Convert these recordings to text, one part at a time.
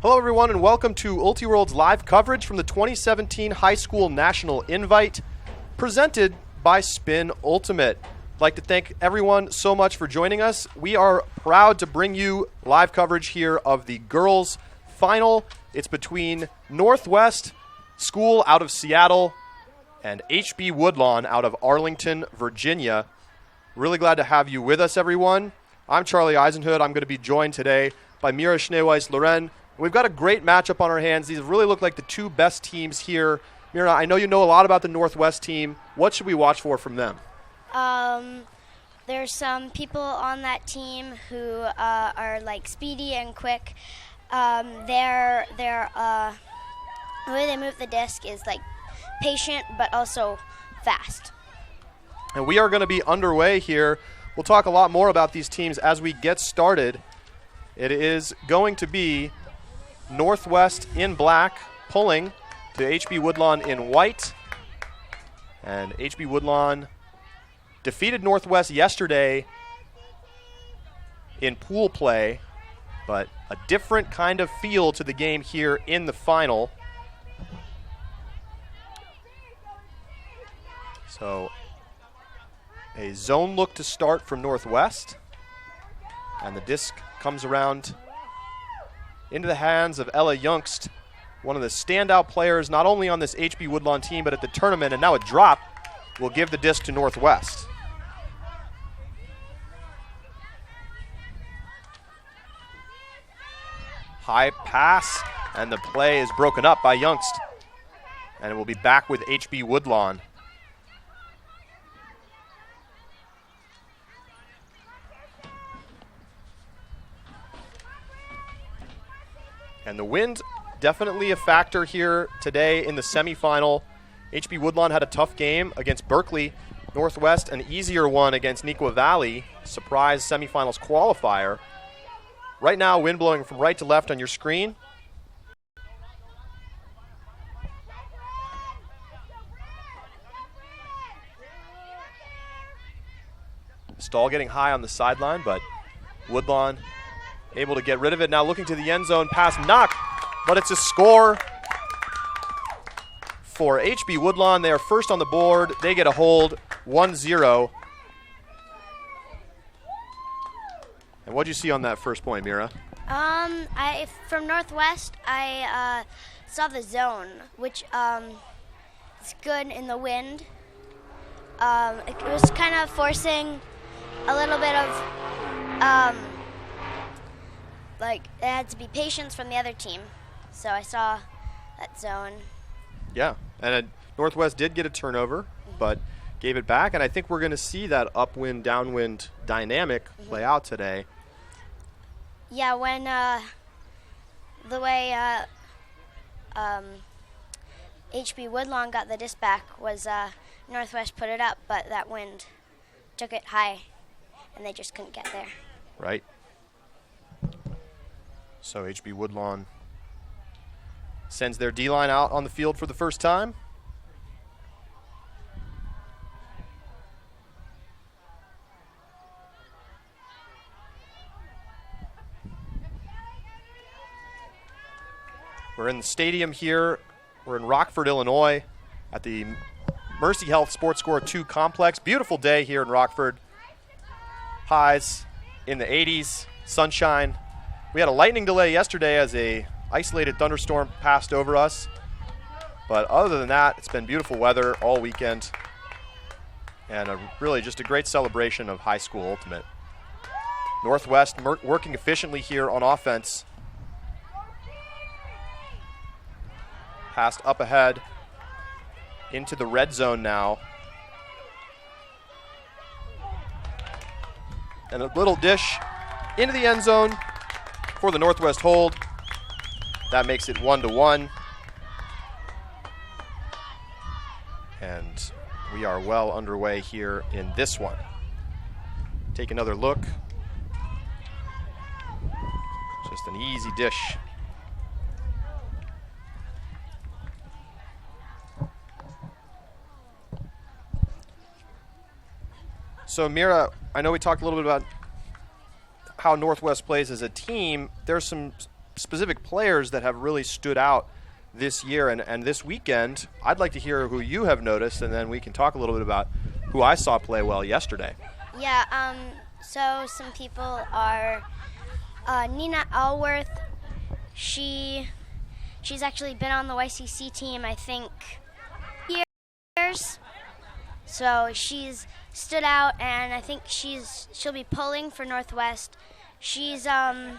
Hello everyone and welcome to Ultiworld's live coverage from the 2017 High School National Invite presented by Spin Ultimate. I'd like to thank everyone so much for joining us. We are proud to bring you live coverage here of the girls' final. It's between Northwest School out of Seattle and HB Woodlawn out of Arlington, Virginia. Really glad to have you with us, everyone. I'm Charlie Eisenhood. I'm going to be joined today by Mira Schneeweiss-Loren. We've got a great matchup on our hands. These really look like the two best teams here. Mira, I know you know a lot about the Northwest team. What should we watch for from them? There's some people on that team who are like speedy and quick. The way they move the disc is like patient but also fast. And we are going to be underway here. We'll talk a lot more about these teams as we get started. It is going to be Northwest in black, pulling to HB Woodlawn in white. And HB Woodlawn defeated Northwest yesterday in pool play, but a different kind of feel to the game here in the final. So a zone look to start from Northwest. And the disc comes around into the hands of Ella Youngst, one of the standout players not only on this HB Woodlawn team but at the tournament, and now a drop will give the disc to Northwest. High pass, and the play is broken up by Youngst, and it will be back with HB Woodlawn. And the wind, definitely a factor here today in the semifinal. HB Woodlawn had a tough game against Berkeley. Northwest, an easier one against Neuqua Valley, surprise semifinals qualifier. Right now, wind blowing from right to left on your screen. Stall getting high on the sideline, but Woodlawn able to get rid of it. Now looking to the end zone, pass knocked, but it's a score for HB Woodlawn. They are first on the board. They get a hold, 1-0. And what did you see on that first point, Mira? From Northwest, I saw the zone, which is good in the wind. It was kind of forcing a little bit of like it had to be patience from the other team. So I saw that zone. Yeah, and Northwest did get a turnover, but gave it back. And I think we're going to see that upwind, downwind dynamic play out today. Yeah, when the way HB Woodlawn got the disc back was Northwest put it up, but that wind took it high, and they just couldn't get there. Right. So HB Woodlawn sends their D-line out on the field for the first time. We're in the stadium here. We're in Rockford, Illinois at the Mercy Health Sports Score 2 complex. Beautiful day here in Rockford. Highs in the 80s, sunshine. We had a lightning delay yesterday as a isolated thunderstorm passed over us. But other than that, it's been beautiful weather all weekend. And really just a great celebration of high school ultimate. Northwest working efficiently here on offense. Passed up ahead into the red zone now. And a little dish into the end zone for the Northwest hold. That makes it 1-1. And we are well underway here in this one. Take another look. Just an easy dish. So Mira, I know we talked a little bit about how Northwest plays as a team. There's some specific players that have really stood out this year and this weekend. I'd like to hear who you have noticed, and then we can talk a little bit about who I saw play well yesterday. Yeah, so some people are Nina Alworth. She's actually been on the YCC team, I think, years. So she's stood out, and I think she'll be pulling for Northwest. She's a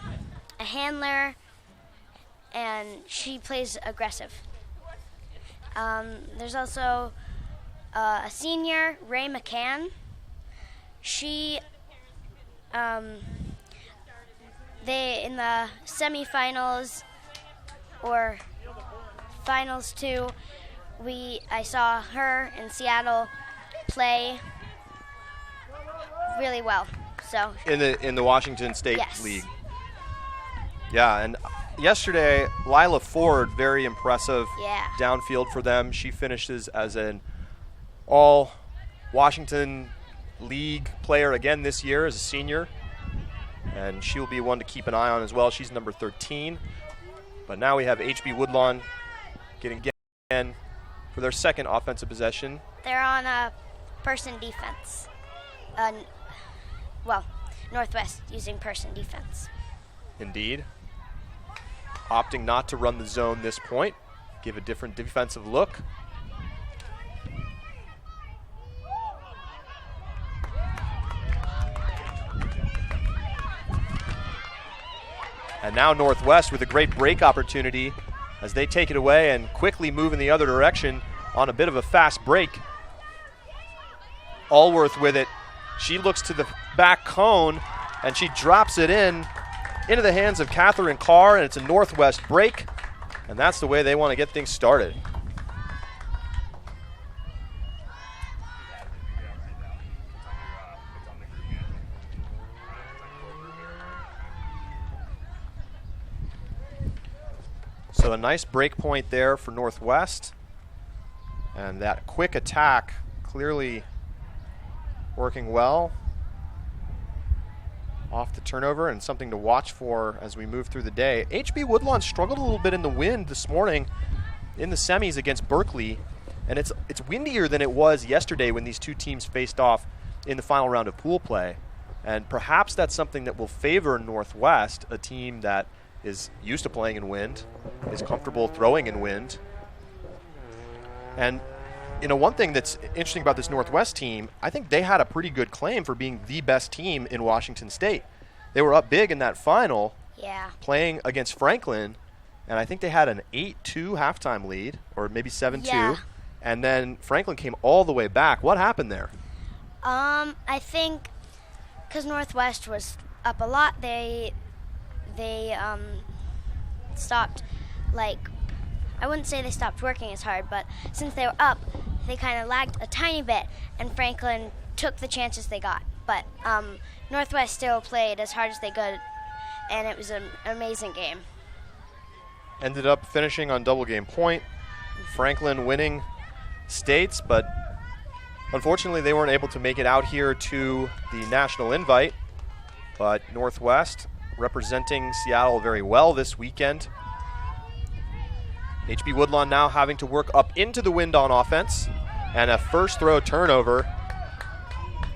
handler, and she plays aggressive. There's also a senior, Ray McCann. She, they in the semifinals or finals too. I saw her in Seattle play really well. So in the Washington State yes. League. Yeah, and yesterday Lila Ford, very impressive downfield for them. She finishes as an all Washington League player again this year as a senior, and she'll be one to keep an eye on as well. She's number 13. But now we have HB Woodlawn getting again for their second offensive possession. They're on a person defense. Northwest using person defense. Indeed. Opting not to run the zone this point. Give a different defensive look. And now Northwest with a great break opportunity as they take it away and quickly move in the other direction on a bit of a fast break. Alworth with it. She looks to the back cone and she drops it into the hands of Catherine Carr, and it's a Northwest break, and that's the way they want to get things started. So a nice break point there for Northwest, and that quick attack clearly working well off the turnover, and something to watch for as we move through the day. HB Woodlawn struggled a little bit in the wind this morning in the semis against Berkeley, and it's windier than it was yesterday when these two teams faced off in the final round of pool play. And perhaps that's something that will favor Northwest, a team that is used to playing in wind, is comfortable throwing in wind. And one thing that's interesting about this Northwest team, I think they had a pretty good claim for being the best team in Washington State. They were up big in that final, playing against Franklin, and I think they had an 8-2 halftime lead, or maybe 7-2, and then Franklin came all the way back. What happened there? I think because Northwest was up a lot, they stopped, I wouldn't say they stopped working as hard, but since they were up, they kind of lagged a tiny bit, and Franklin took the chances they got. But Northwest still played as hard as they could, and it was an amazing game. Ended up finishing on double game point. Franklin winning states, but unfortunately they weren't able to make it out here to the national invite. But Northwest representing Seattle very well this weekend. HB Woodlawn now having to work up into the wind on offense, and a first throw turnover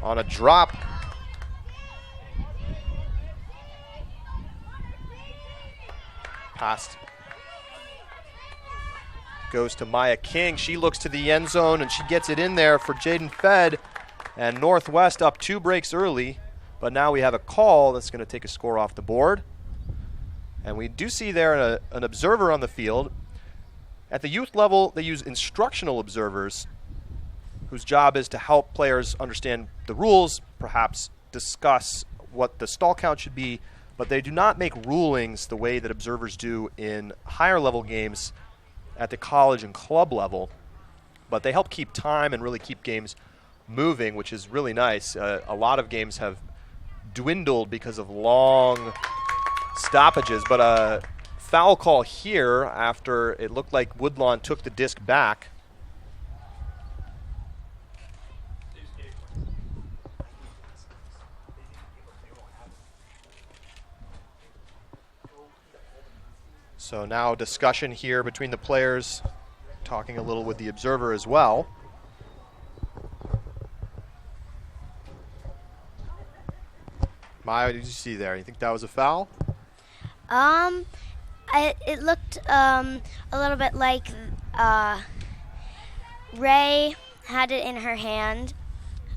on a drop. Pass goes to Maya King. She looks to the end zone and she gets it in there for Jaden Fed, and Northwest up 2 breaks early, but now we have a call that's going to take a score off the board. And we do see there an observer on the field. At the youth level, they use instructional observers whose job is to help players understand the rules, perhaps discuss what the stall count should be, but they do not make rulings the way that observers do in higher level games at the college and club level. But they help keep time and really keep games moving, which is really nice. A lot of games have dwindled because of long stoppages, but a foul call here after it looked like Woodlawn took the disc back. So now discussion here between the players, talking a little with the observer as well. Maya, what did you see there? You think that was a foul? It looked a little bit like Ray had it in her hand.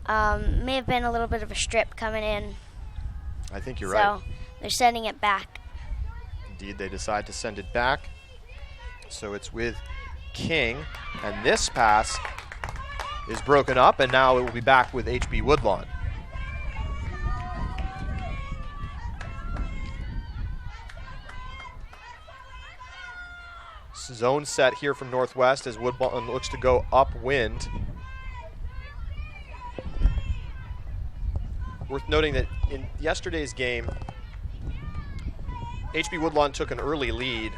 May have been a little bit of a strip coming in. I think you're right. So they're sending it back. Indeed, they decide to send it back. So it's with King, and this pass is broken up, and now it will be back with HB Woodlawn. Zone set here from Northwest as Woodlawn looks to go upwind. Worth noting that in yesterday's game, HB Woodlawn took an early lead,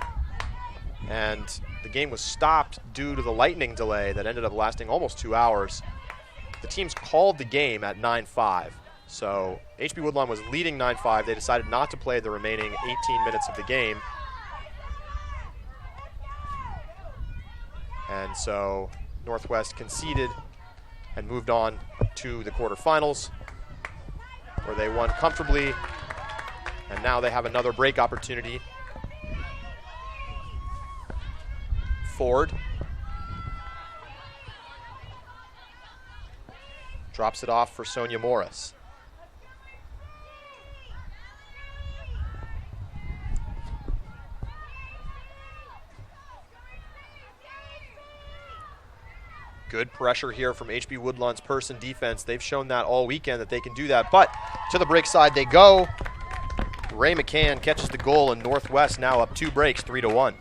and the game was stopped due to the lightning delay that ended up lasting almost 2 hours. The teams called the game at 9-5. So HB Woodlawn was leading 9-5. They decided not to play the remaining 18 minutes of the game. And so Northwest conceded and moved on to the quarterfinals, where they won comfortably, and now they have another break opportunity. Ford drops it off for Sonia Morris. Good pressure here from HB Woodlawn's person defense. They've shown that all weekend that they can do that. But to the break side they go. Ray McCann catches the goal, and Northwest now up 2 breaks, 3-1.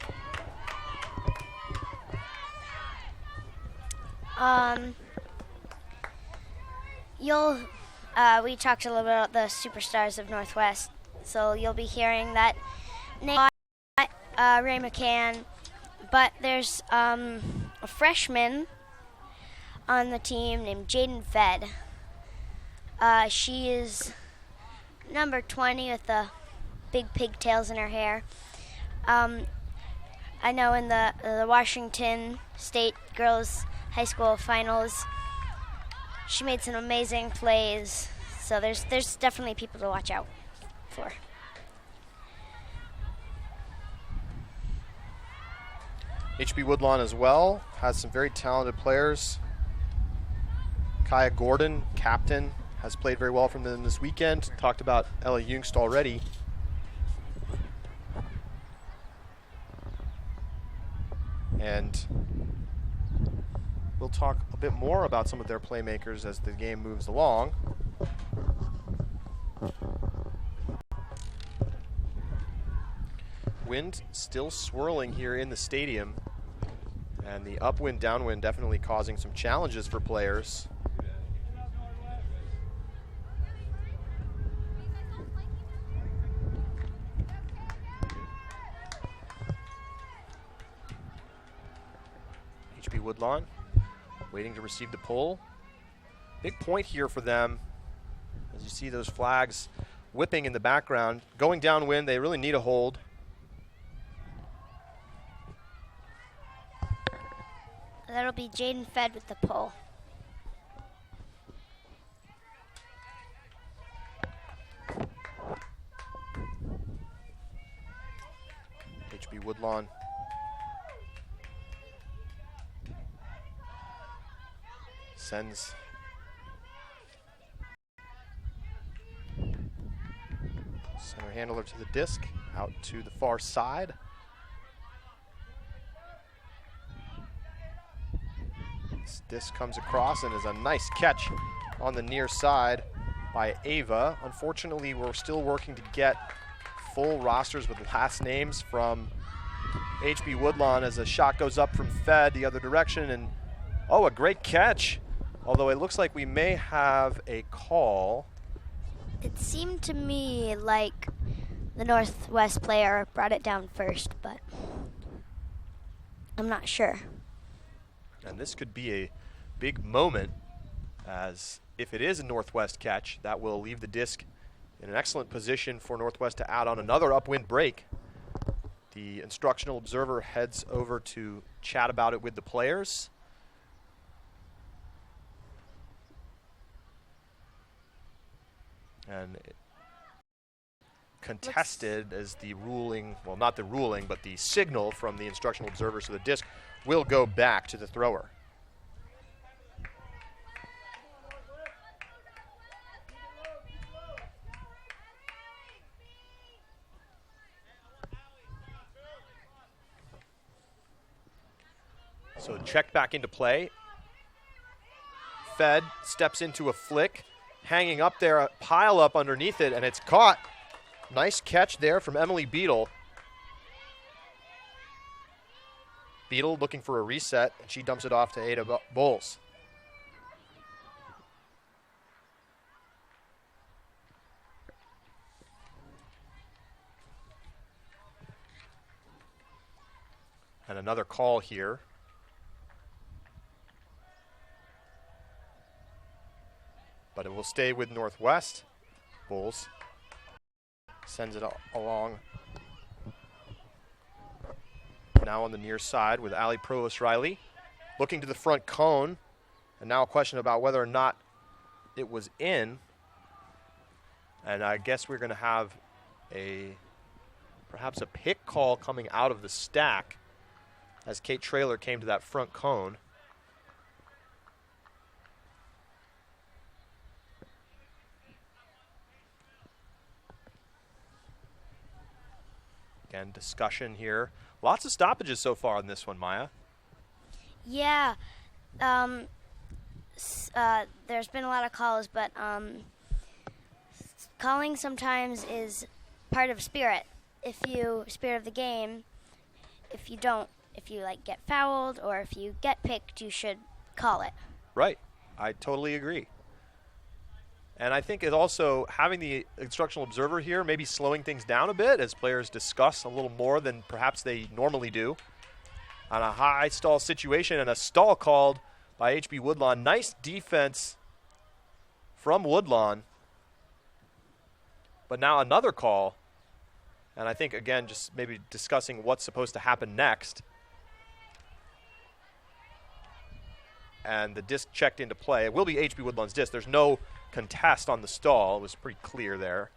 We talked a little bit about the superstars of Northwest, so you'll be hearing that name, Ray McCann, but there's a freshman on the team named Jaden Fed. She is number 20 with the big pigtails in her hair. I know in the Washington State Girls High School Finals, she made some amazing plays. So there's definitely people to watch out for. HB Woodlawn as well has some very talented players. Kaya Gordon, captain, has played very well from them this weekend. Talked about Ella Jungst already. And we'll talk a bit more about some of their playmakers as the game moves along. Wind still swirling here in the stadium, and the upwind, downwind definitely causing some challenges for players. HB Woodlawn waiting to receive the pull. Big point here for them, as you see those flags whipping in the background. Going downwind, they really need a hold. That'll be Jaden Fed with the pull. HB Woodlawn sends center handler to the disc, out to the far side. This disc comes across and is a nice catch on the near side by Ava. Unfortunately, we're still working to get full rosters with last names from HB Woodlawn as a shot goes up from Fed the other direction, and oh, a great catch. Although it looks like we may have a call. It seemed to me like the Northwest player brought it down first, but I'm not sure. And this could be a big moment, as if it is a Northwest catch, that will leave the disc in an excellent position for Northwest to add on another upwind break. the instructional observer heads over to chat about it with the players. And contested as the ruling, well, not the ruling, but the signal from the instructional observer, so the disc will go back to the thrower. So check back into play. Fed steps into a flick, hanging up there, a pile up underneath it, and it's caught. Nice catch there from Emily Beadle. Beadle looking for a reset, and she dumps it off to Ada Bowles. And another call here. But it will stay with Northwest. Bowles sends it along. Now on the near side with Allie Provost-Riley. Looking to the front cone. And now a question about whether or not it was in. And I guess we're going to have perhaps a pick call coming out of the stack as Kate Traylor came to that front cone. Again, discussion here. Lots of stoppages so far on this one, Maya. Yeah. There's been a lot of calls, but calling sometimes is part of spirit. Spirit of the game, if you get fouled or if you get picked, you should call it. Right. I totally agree. And I think it also, having the instructional observer here, maybe slowing things down a bit as players discuss a little more than perhaps they normally do. On a high stall situation, and a stall called by HB Woodlawn. Nice defense from Woodlawn. But now another call. And I think, again, just maybe discussing what's supposed to happen next. And the disc checked into play. It will be HB Woodlawn's disc. There's no contest on the stall. It was pretty clear there.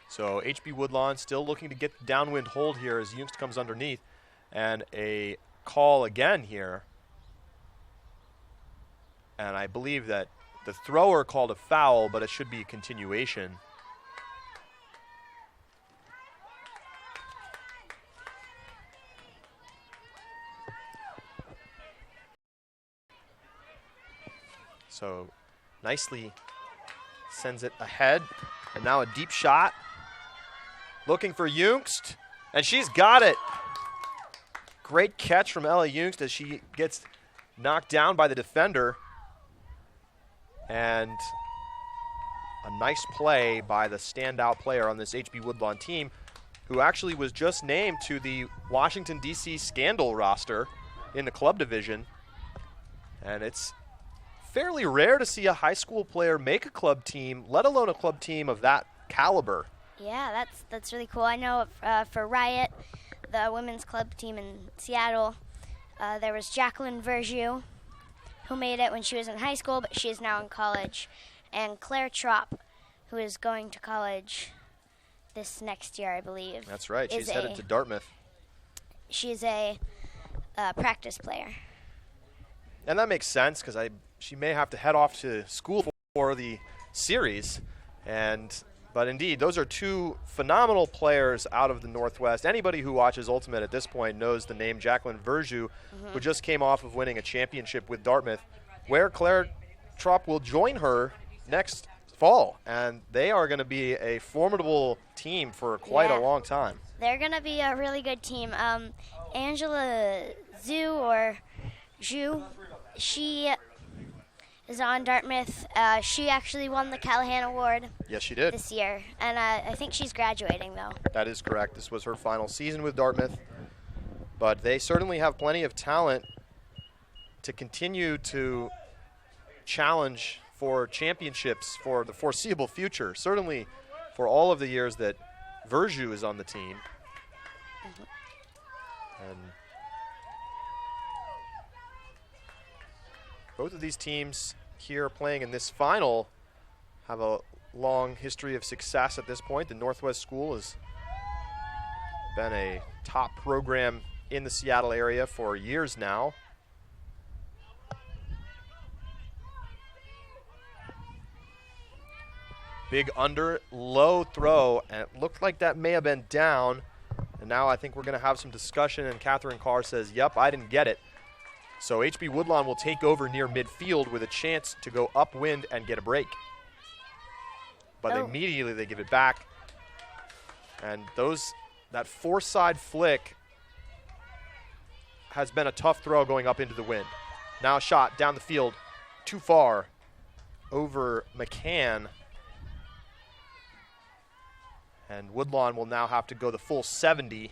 So HB Woodlawn still looking to get the downwind hold here as Jungst comes underneath. And a call again here. And I believe that the thrower called a foul, but it should be a continuation. So nicely sends it ahead. And now a deep shot. Looking for Jungst. And she's got it. Great catch from Ella Jungst as she gets knocked down by the defender. And a nice play by the standout player on this HB Woodlawn team, who actually was just named to the Washington, D.C. Scandal roster in the club division. And it's fairly rare to see a high school player make a club team, let alone a club team of that caliber. Yeah, that's really cool. I know for Riot, the women's club team in Seattle, there was Jacqueline Verjus, who made it when she was in high school, but she is now in college, and Claire Trop, who is going to college this next year, I believe. That's right. She's headed to Dartmouth. She's a practice player. And that makes sense because she may have to head off to school for the series. But indeed, those are two phenomenal players out of the Northwest. Anybody who watches Ultimate at this point knows the name Jacqueline Verjus, who just came off of winning a championship with Dartmouth, where Claire Trop will join her next fall. And they are going to be a formidable team for quite a long time. They're going to be a really good team. Angela Zhu, she is on Dartmouth. She actually won the Callahan Award. Yes, she did. This year. And I think she's graduating, though. That is correct. This was her final season with Dartmouth. But they certainly have plenty of talent to continue to challenge for championships for the foreseeable future, certainly for all of the years that Verju is on the team. And both of these teams here playing in this final have a long history of success at this point. The Northwest School has been a top program in the Seattle area for years now. Big under, low throw, and it looked like that may have been down. And now I think we're going to have some discussion, and Catherine Carr says, yep, I didn't get it. So HB Woodlawn will take over near midfield with a chance to go upwind and get a break. But immediately they give it back. And that four-side flick has been a tough throw going up into the wind. Now a shot down the field, too far over McCann. And Woodlawn will now have to go the full 70.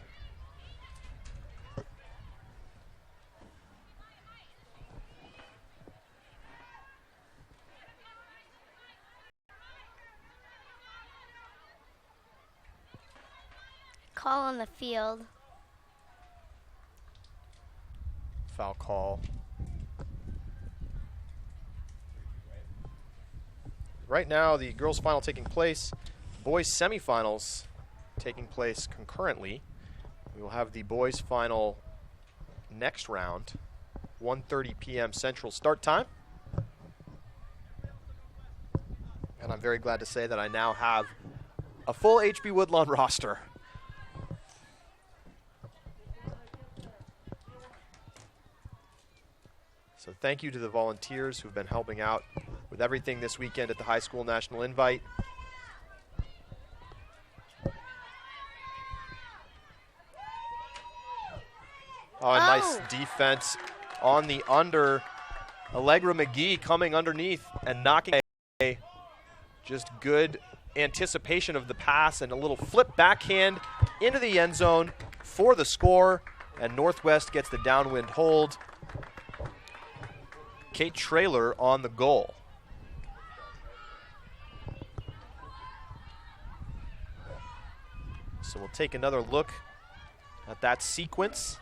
Call on the field. Foul call. Right now, the girls' final taking place. Boys' semifinals taking place concurrently. We will have the boys' final next round, 1:30 p.m. Central start time. And I'm very glad to say that I now have a full HB Woodlawn roster. So thank you to the volunteers who've been helping out with everything this weekend at the High School National Invite. Oh, a nice defense on the under. Allegra McGee coming underneath and knocking away. Just good anticipation of the pass and a little flip backhand into the end zone for the score. And Northwest gets the downwind hold. Kate Traylor on the goal. So we'll take another look at that sequence.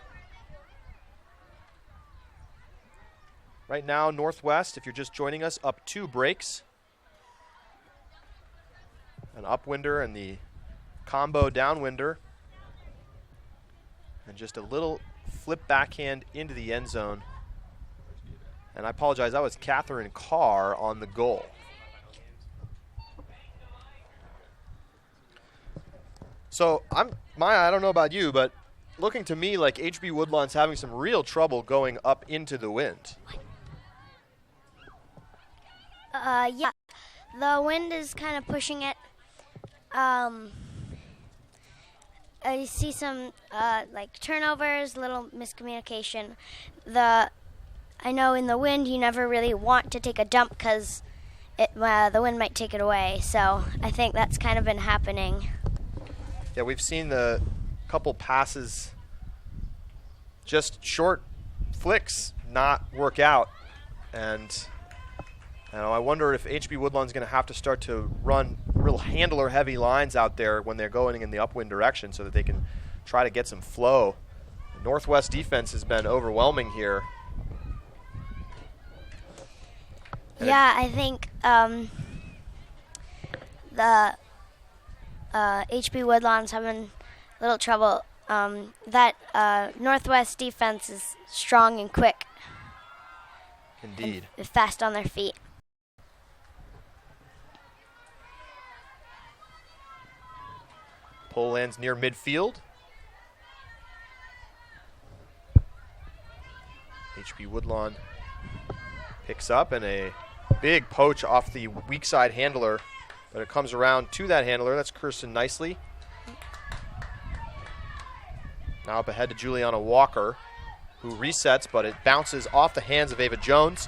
Right now, Northwest, if you're just joining us, up 2 breaks. An upwinder and the combo downwinder. And just a little flip backhand into the end zone. And I apologize, that was Catherine Carr on the goal. So I don't know about you, but looking to me like HB Woodlawn's having some real trouble going up into the wind. Yeah, the wind is kind of pushing it. I see some like turnovers, little miscommunication. I know in the wind you never really want to take a dump because the wind might take it away. So I think that's kind of been happening. Yeah, we've seen the couple passes, just short flicks, not work out. And I wonder if HB Woodlawn's going to have to start to run real handler-heavy lines out there when they're going in the upwind direction so that they can try to get some flow. The Northwest defense has been overwhelming here. Yeah, I think the HB Woodlawn's having a little trouble. That Northwest defense is strong and quick. Indeed. And fast on their feet. Pole lands near midfield. HB Woodlawn picks up, and a big poach off the weak side handler, but it comes around to that handler. That's Kirsten Nicely. Now up ahead to Juliana Walker, who resets, but it bounces off the hands of Ava Jones,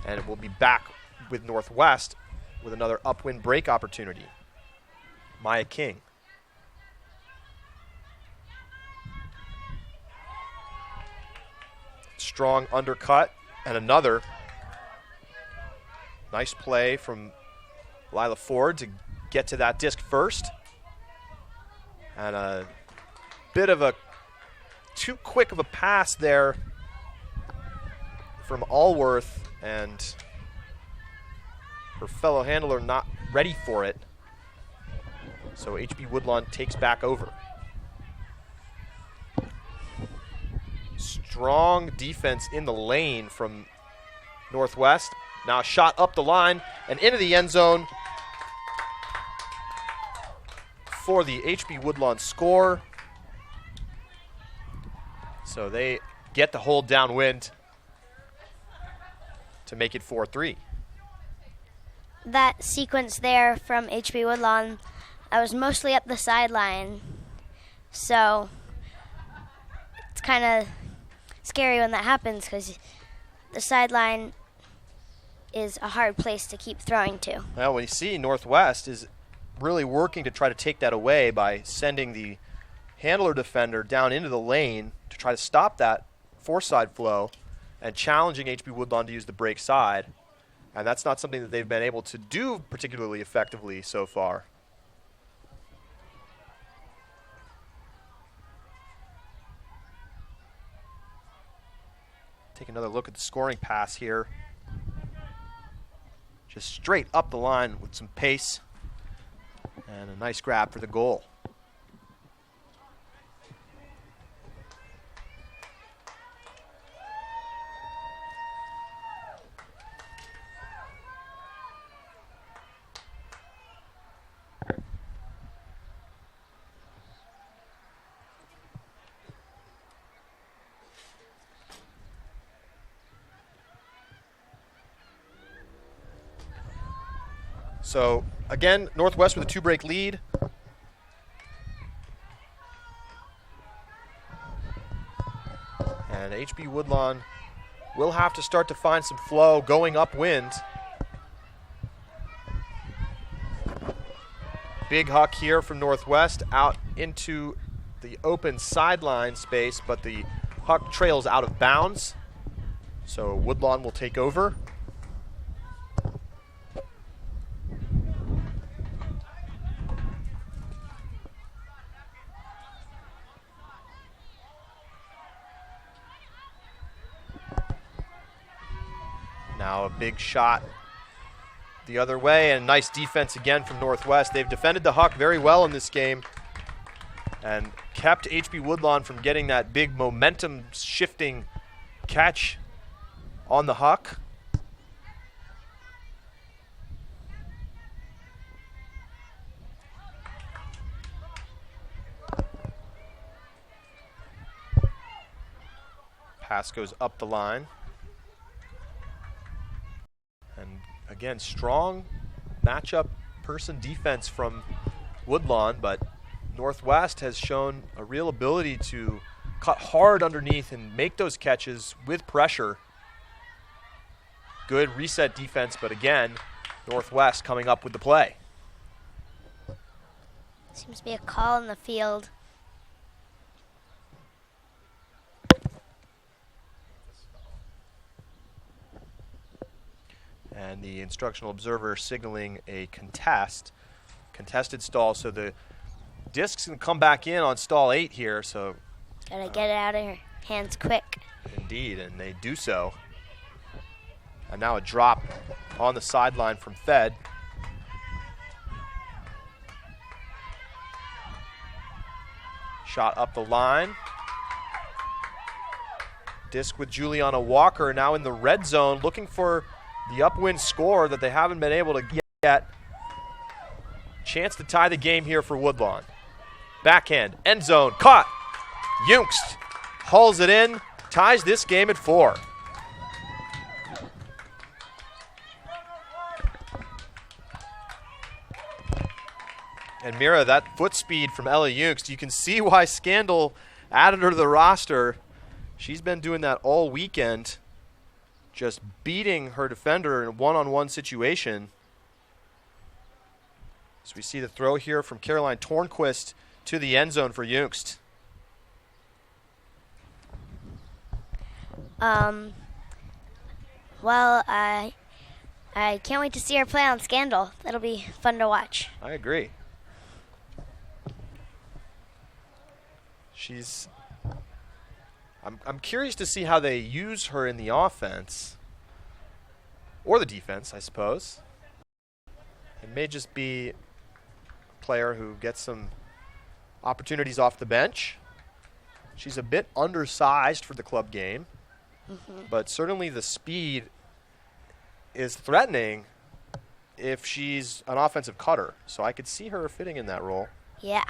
and it will be back with Northwest with another upwind break opportunity. Maya King. Strong undercut, and another. Nice play from Lila Ford to get to that disc first. And a bit of a too quick of a pass there from Allworth, and her fellow handler not ready for it. So HB Woodlawn takes back over. Strong defense in the lane from Northwest. Now a shot up the line and into the end zone for the HB Woodlawn score. So they get the hold downwind to make it 4-3. That sequence there from HB Woodlawn, I was mostly up the sideline, so it's kind of scary when that happens because the sideline is a hard place to keep throwing to. Well, we see Northwest is really working to try to take that away by sending the handler defender down into the lane to try to stop that four-side flow and challenging HB Woodlawn to use the break side. And that's not something that they've been able to do particularly effectively so far. Take another look at the scoring pass here. Just straight up the line with some pace. And a nice grab for the goal. So, again, Northwest with a 2-break lead. And HB Woodlawn will have to start to find some flow going upwind. Big huck here from Northwest out into the open sideline space, but the huck trails out of bounds. So Woodlawn will take over. Now a big shot the other way, and nice defense again from Northwest. They've defended the huck very well in this game and kept HB Woodlawn from getting that big momentum shifting catch on the huck. Pass goes up the line. And again, strong matchup person defense from Woodlawn, but Northwest has shown a real ability to cut hard underneath and make those catches with pressure. Good reset defense, but again, Northwest coming up with the play. Seems to be a call in the field. And the instructional observer signaling a contested stall. So the discs can come back in on stall 8 here. So Gotta get it out of your hands quick. Indeed, and they do so. And now a drop on the sideline from Fed. Shot up the line. Disc with Juliana Walker now in the red zone, looking for the upwind score that they haven't been able to get. Chance to tie the game here for Woodlawn. Backhand, end zone, caught. Junkst hauls it in, ties this game at 4. And Mira, that foot speed from Ella Junkst, you can see why Scandal added her to the roster. She's been doing that all weekend, just beating her defender in a one-on-one situation. So we see the throw here from Caroline Tornquist to the end zone for Junkst. Well, I I can't wait to see her play on Scandal. That'll be fun to watch. I agree. I'm curious to see how they use her in the offense or the defense, I suppose. It may just be a player who gets some opportunities off the bench. She's a bit undersized for the club game, but certainly the speed is threatening if she's an offensive cutter. So I could see her fitting in that role. Yeah.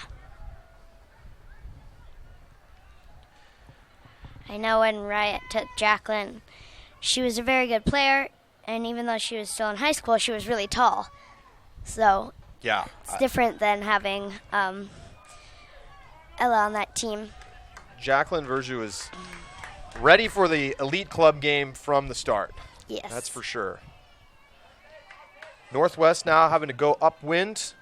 I know when Riot took Jacqueline, she was a very good player, and even though she was still in high school, she was really tall. So yeah, it's different than having Ella on that team. Jacqueline Verjou is ready for the elite club game from the start. Yes. That's for sure. Northwest now having to go upwind.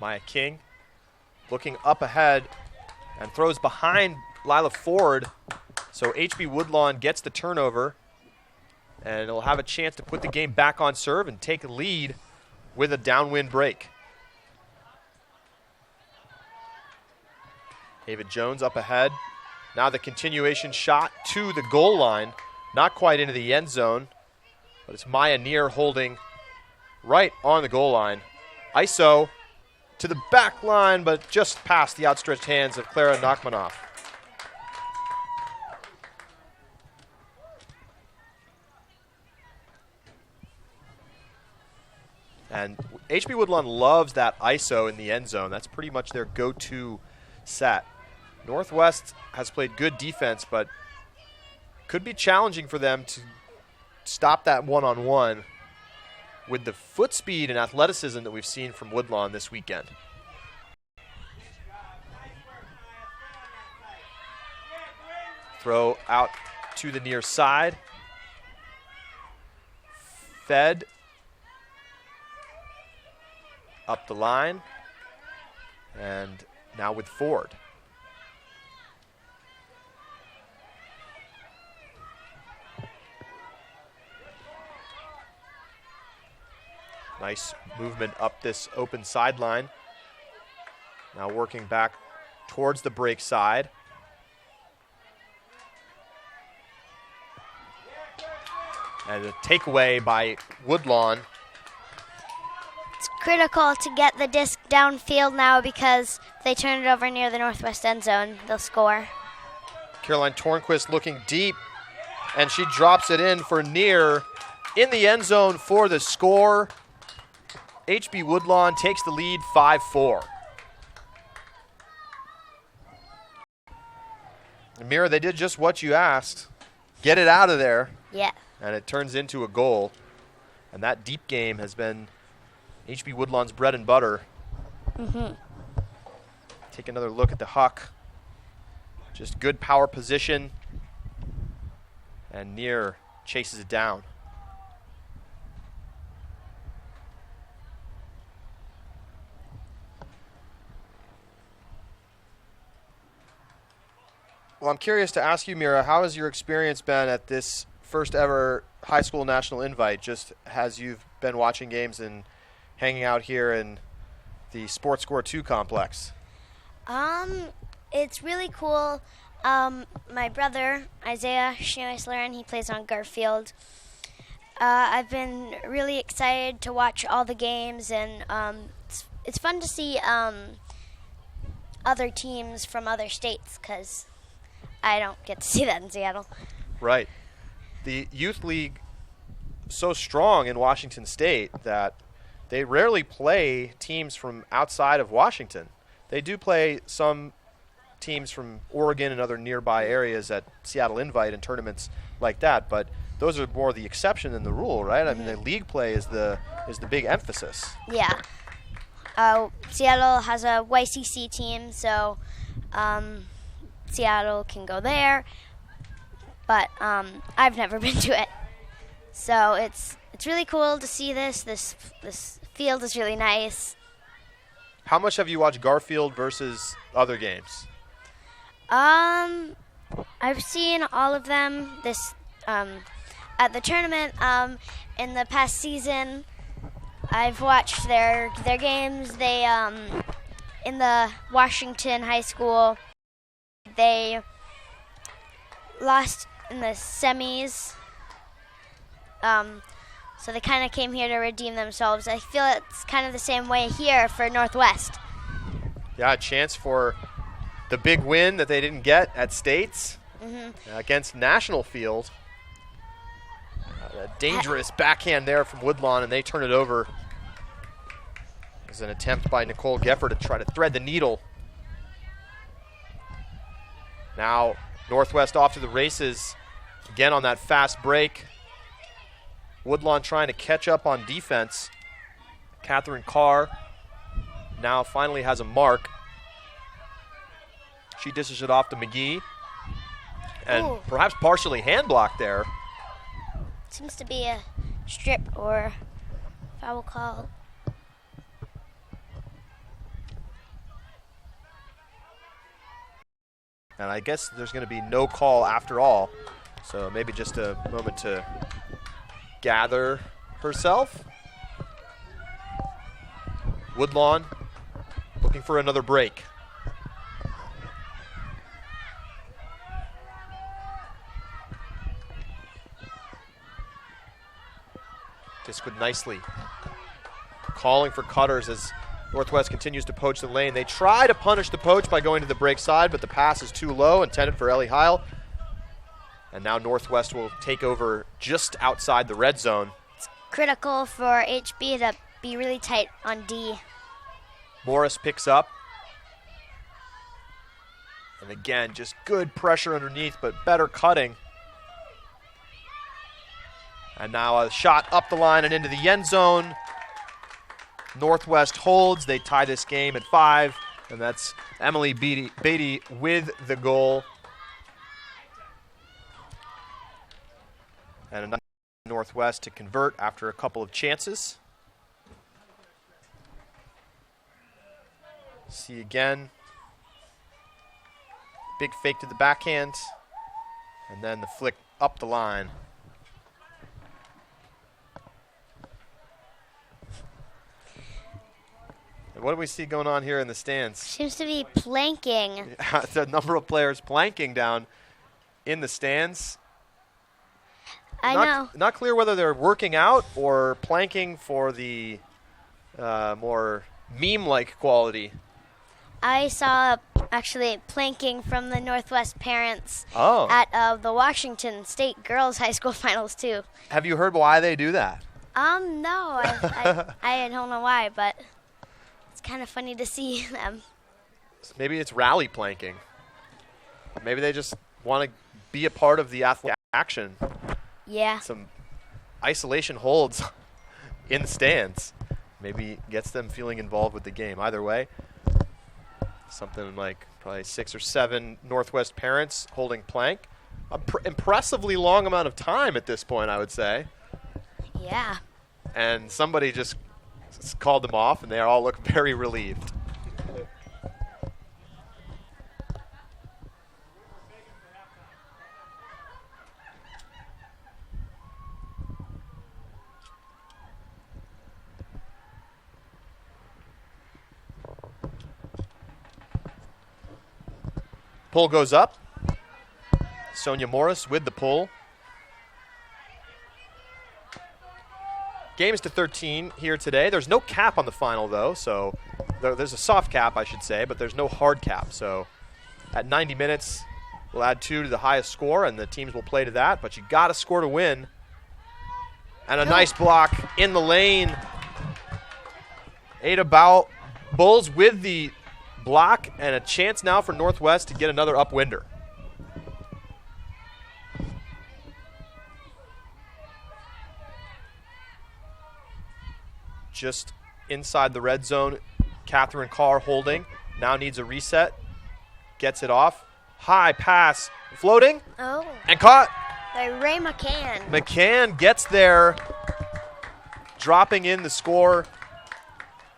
Maya King looking up ahead and throws behind Lila Ford. So HB Woodlawn gets the turnover, and it'll have a chance to put the game back on serve and take a lead with a downwind break. David Jones up ahead. Now the continuation shot to the goal line. Not quite into the end zone, but it's Maya Neer holding right on the goal line. ISO to the back line, but just past the outstretched hands of Clara Nachmanoff. And HB Woodlawn loves that ISO in the end zone. That's pretty much their go-to set. Northwest has played good defense, but could be challenging for them to stop that one-on-one with the foot speed and athleticism that we've seen from Woodlawn this weekend. Throw out to the near side. Fed up the line. And now with Ford. Nice movement up this open sideline. Now working back towards the break side. And a takeaway by Woodlawn. It's critical to get the disc downfield now because if they turn it over near the northwest end zone, they'll score. Caroline Tornquist looking deep, and she drops it in for Neer in the end zone for the score. HB Woodlawn takes the lead 5-4. Mira, they did just what you asked. Get it out of there. Yeah. And it turns into a goal. And that deep game has been HB Woodlawn's bread and butter. Take another look at the Huck. Just good power position. And Neer chases it down. Well, I'm curious to ask you, Mira, how has your experience been at this first ever high school national invite, just as you've been watching games and hanging out here in the Sports Score 2 complex? It's really cool. My brother, Isaiah Schneisler, he plays on Garfield. I've been really excited to watch all the games, and it's fun to see other teams from other states because I don't get to see that in Seattle. Right. The youth league so strong in Washington State that they rarely play teams from outside of Washington. They do play some teams from Oregon and other nearby areas at Seattle Invite and tournaments like that, but those are more the exception than the rule, right? I mean, the league play is the big emphasis. Yeah. Seattle has a YCC team, so Seattle can go there, but I've never been to it. So it's really cool to see this. This field is really nice. How much have you watched Garfield versus other games? I've seen all of them this at the tournament. In the past season, I've watched their games. They in the Washington High School, they lost in the semis. So they kind of came here to redeem themselves. I feel it's kind of the same way here for Northwest. Yeah, a chance for the big win that they didn't get at States against National Field. A dangerous backhand there from Woodlawn, and they turn it over. As an attempt by Nicole Geffer to try to thread the needle. Now Northwest off to the races again on that fast break. Woodlawn trying to catch up on defense. Catherine Carr now finally has a mark. She dishes it off to McGee. And perhaps partially hand blocked there. Seems to be a strip or foul call. And I guess there's going to be no call after all. So maybe just a moment to gather herself. Woodlawn looking for another break. Disquid nicely calling for cutters as Northwest continues to poach the lane. They try to punish the poach by going to the break side, but the pass is too low, intended for Ellie Heil. And now Northwest will take over just outside the red zone. It's critical for HB to be really tight on D. Morris picks up. And again, just good pressure underneath, but better cutting. And now a shot up the line and into the end zone. Northwest holds. They tie this game at 5, and that's Emily Beatty with the goal. And another Northwest to convert after a couple of chances. See again. Big fake to the backhand, and then the flick up the line. What do we see going on here in the stands? Seems to be planking. The number of players planking down in the stands. I know. Not clear whether they're working out or planking for the more meme-like quality. I saw actually planking from the Northwest parents Oh. at the Washington State Girls High School Finals too. Have you heard why they do that? No, I don't know why, but it's kind of funny to see them. Maybe it's rally planking. Maybe they just want to be a part of the athletic action. Yeah. Some isolation holds in the stands. Maybe gets them feeling involved with the game. Either way, something like probably 6 or 7 Northwest parents holding plank. Impressively long amount of time at this point, I would say. Yeah. And somebody just called them off, and they all look very relieved. Pull goes up. Sonia Morris with the pull. Games to 13 here today. There's no cap on the final, though, so there's a soft cap, I should say, but there's no hard cap. So at 90 minutes, we'll add 2 to the highest score, and the teams will play to that. But you got to score to win. And a nice block in the lane. Ada Bulls with the block, and a chance now for Northwest to get another upwinder. Just inside the red zone, Catherine Carr holding. Now needs a reset. Gets it off. High pass. Floating. Oh. And caught. By Ray McCann. McCann gets there. Dropping in the score.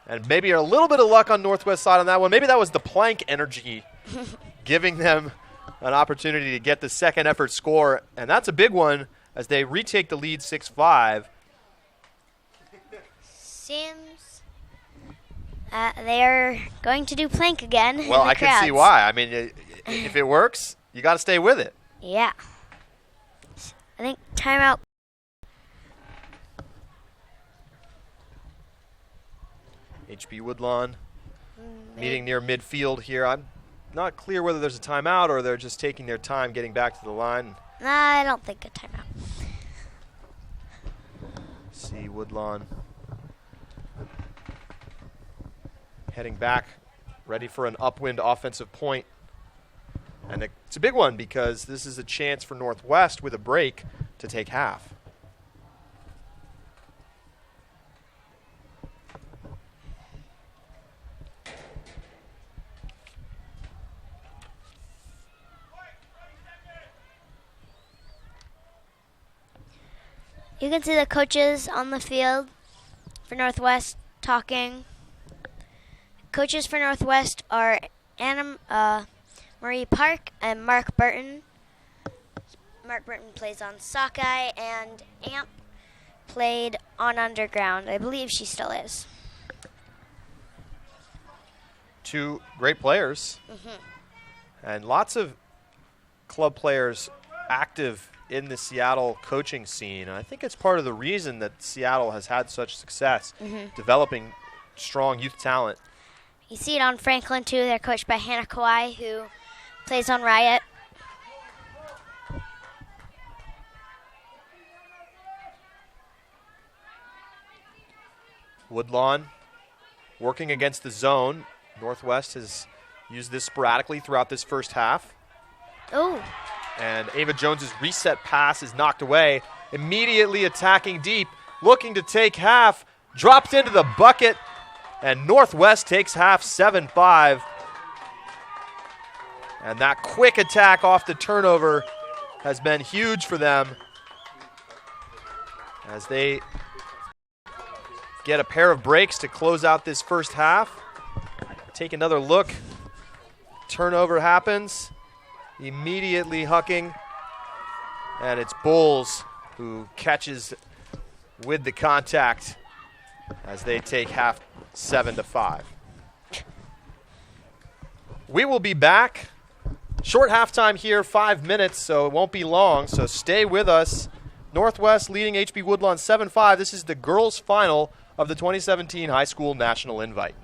And maybe a little bit of luck on Northwest side on that one. Maybe that was the plank energy giving them an opportunity to get the second effort score. And that's a big one as they retake the lead 6-5. Seems they're going to do plank again. Well, I can see why. I mean, if it works, you got to stay with it. Yeah. I think timeout. HB Woodlawn meeting near midfield here. I'm not clear whether there's a timeout or they're just taking their time getting back to the line. Nah, I don't think a timeout. See Woodlawn heading back, ready for an upwind offensive point. And it's a big one because this is a chance for Northwest with a break to take half. You can see the coaches on the field for Northwest talking. Coaches for Northwest are Anna Marie Park and Mark Burton. Mark Burton plays on sockeye, and Amp played on underground. I believe she still is. Two great players. And lots of club players active in the Seattle coaching scene. And I think it's part of the reason that Seattle has had such success developing strong youth talent. You see it on Franklin, too. They're coached by Hannah Kawai, who plays on Riot. Woodlawn working against the zone. Northwest has used this sporadically throughout this first half. Oh. And Ava Jones's reset pass is knocked away. Immediately attacking deep, looking to take half. Dropped into the bucket, and Northwest takes half 7-5. And that quick attack off the turnover has been huge for them as they get a pair of breaks to close out this first half. Take another look. Turnover happens. Immediately hucking. And it's Bulls who catches with the contact as they take half 7-5. We will be back. Short halftime here, 5 minutes, so it won't be long. So stay with us. Northwest leading HB Woodlawn 7-5. This is the girls' final of the 2017 High School National Invite.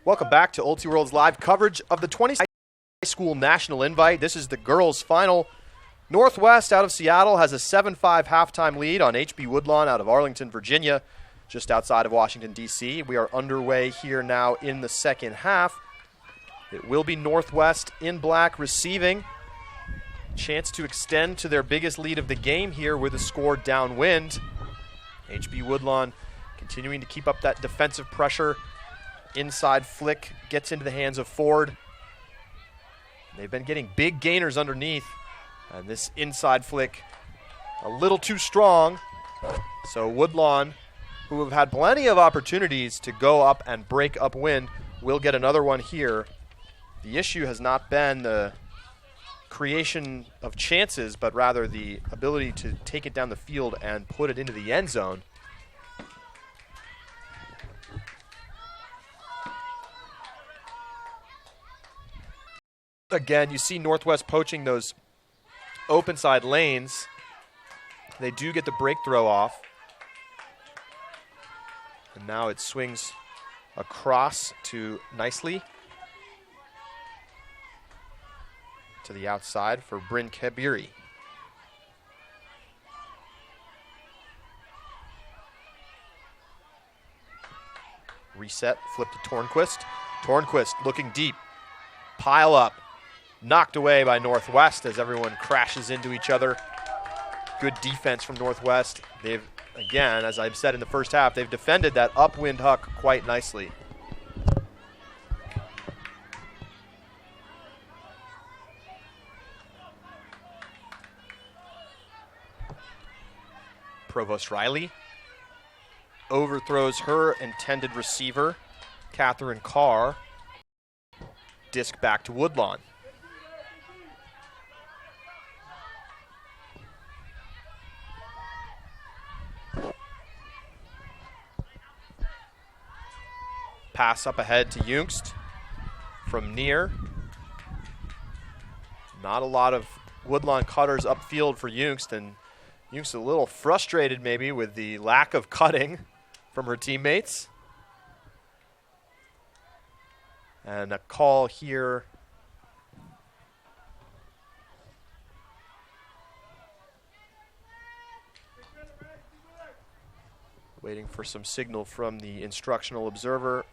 Welcome back to Ultiworld's live coverage of the 20 High School National Invite. This is the girls' final. Northwest out of Seattle has a 7-5 halftime lead on HB Woodlawn out of Arlington, Virginia, just outside of Washington, D.C. We are underway here now in the second half. It will be Northwest in black receiving. Chance to extend to their biggest lead of the game here with a score downwind. HB Woodlawn continuing to keep up that defensive pressure. Inside flick gets into the hands of Ford. They've been getting big gainers underneath. And this inside flick a little too strong. So Woodlawn, who have had plenty of opportunities to go up and break upwind, will get another one here. The issue has not been the creation of chances, but rather the ability to take it down the field and put it into the end zone. Again, you see Northwest poaching those open side lanes. They do get the break throw off. And now it swings across to Nicely. To the outside for Bryn Kabiri. Reset, flip to Tornquist. Tornquist looking deep. Pile up. Knocked away by Northwest as everyone crashes into each other. Good defense from Northwest. They've, again, as I've said in the first half, they've defended that upwind huck quite nicely. Provost Riley overthrows her intended receiver, Catherine Carr. Disc back to Woodlawn. Pass up ahead to Jungst from near. Not a lot of Woodlawn cutters upfield for Jungst, and Jungst a little frustrated maybe with the lack of cutting from her teammates. And a call here. Waiting for some signal from the instructional observer.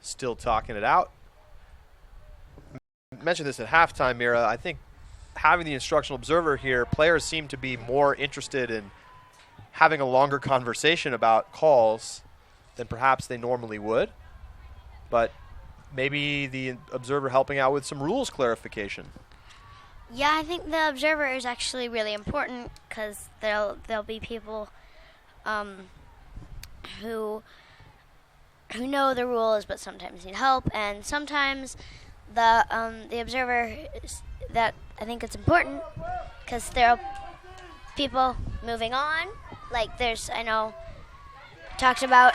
Still talking it out. I mentioned this at halftime, Mira. I think having the instructional observer here, players seem to be more interested in having a longer conversation about calls than perhaps they normally would. But maybe the observer helping out with some rules clarification. Yeah, I think the observer is actually really important because there'll be people who know the rules but sometimes need help, and sometimes the observer that I think it's important because there are people moving on. Like I know talked about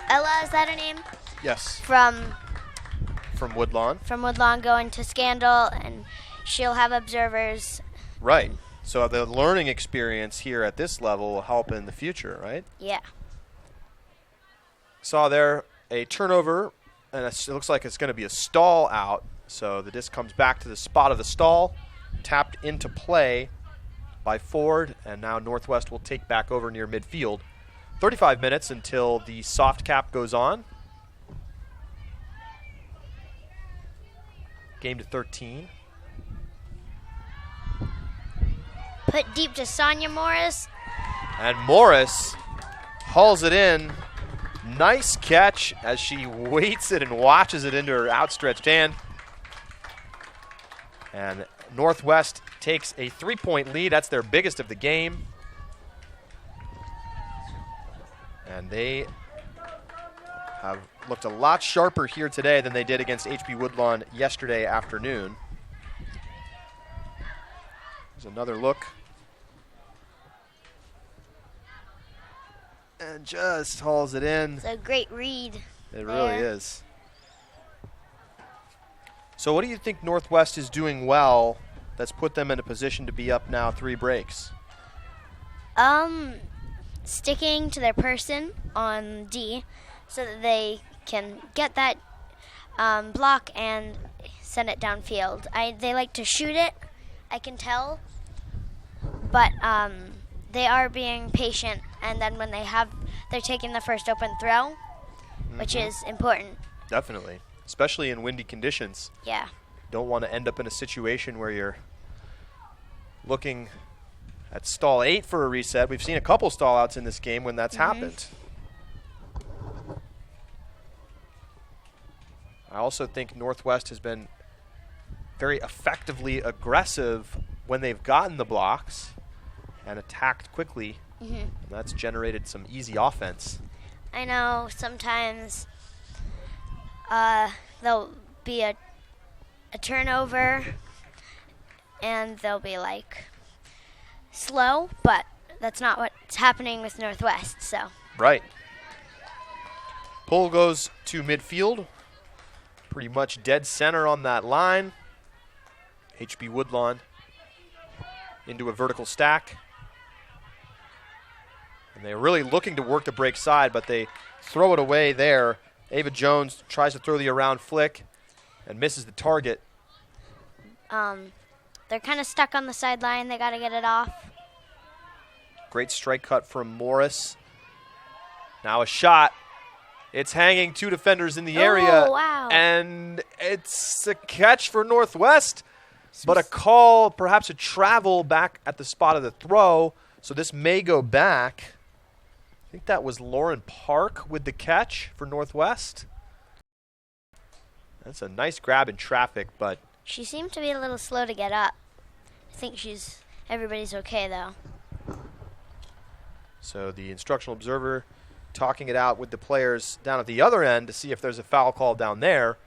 Ella, is that her name? Yes. From Woodlawn. From Woodlawn going to Scandal, and she'll have observers. Right. So the learning experience here at this level will help in the future, right? Yeah. Saw there a turnover, and it looks like it's going to be a stall out. So the disc comes back to the spot of the stall, tapped into play by Ford, and now Northwest will take back over near midfield. 35 minutes until the soft cap goes on. Game to 13. Put deep to Sonia Morris. And Morris hauls it in. Nice catch as she waits it and watches it into her outstretched hand. And Northwest takes a 3-point lead. That's their biggest of the game. And they have looked a lot sharper here today than they did against HB Woodlawn yesterday afternoon. There's another look. And just hauls it in. It's a great read. It really is. So what do you think Northwest is doing well that's put them in a position to be up now 3 breaks? Sticking to their person on D so that they can get that block and send it downfield. They like to shoot it, I can tell, but they are being patient, and then when they're taking the first open throw, which is important. Definitely, especially in windy conditions. Yeah. Don't want to end up in a situation where you're looking at stall 8 for a reset. We've seen a couple stall outs in this game when that's happened. I also think Northwest has been very effectively aggressive when they've gotten the blocks and attacked quickly. And that's generated some easy offense. I know sometimes there'll be a turnover and they'll be like slow, but that's not what's happening with Northwest. So right. Pull goes to midfield. Pretty much dead center on that line. HB Woodlawn into a vertical stack. And they're really looking to work the break side, but they throw it away there. Ava Jones tries to throw the around flick and misses the target. They're kind of stuck on the sideline. They got to get it off. Great strike cut from Morris. Now a shot. It's hanging 2 defenders in the area. Wow. And it's a catch for Northwest, but a call, perhaps a travel back at the spot of the throw. So this may go back. I think that was Lauren Park with the catch for Northwest. That's a nice grab in traffic, but She seemed to be a little slow to get up. I think everybody's okay though. so the instructional observer talking it out with the players down at the other end to see if there's a foul call down there.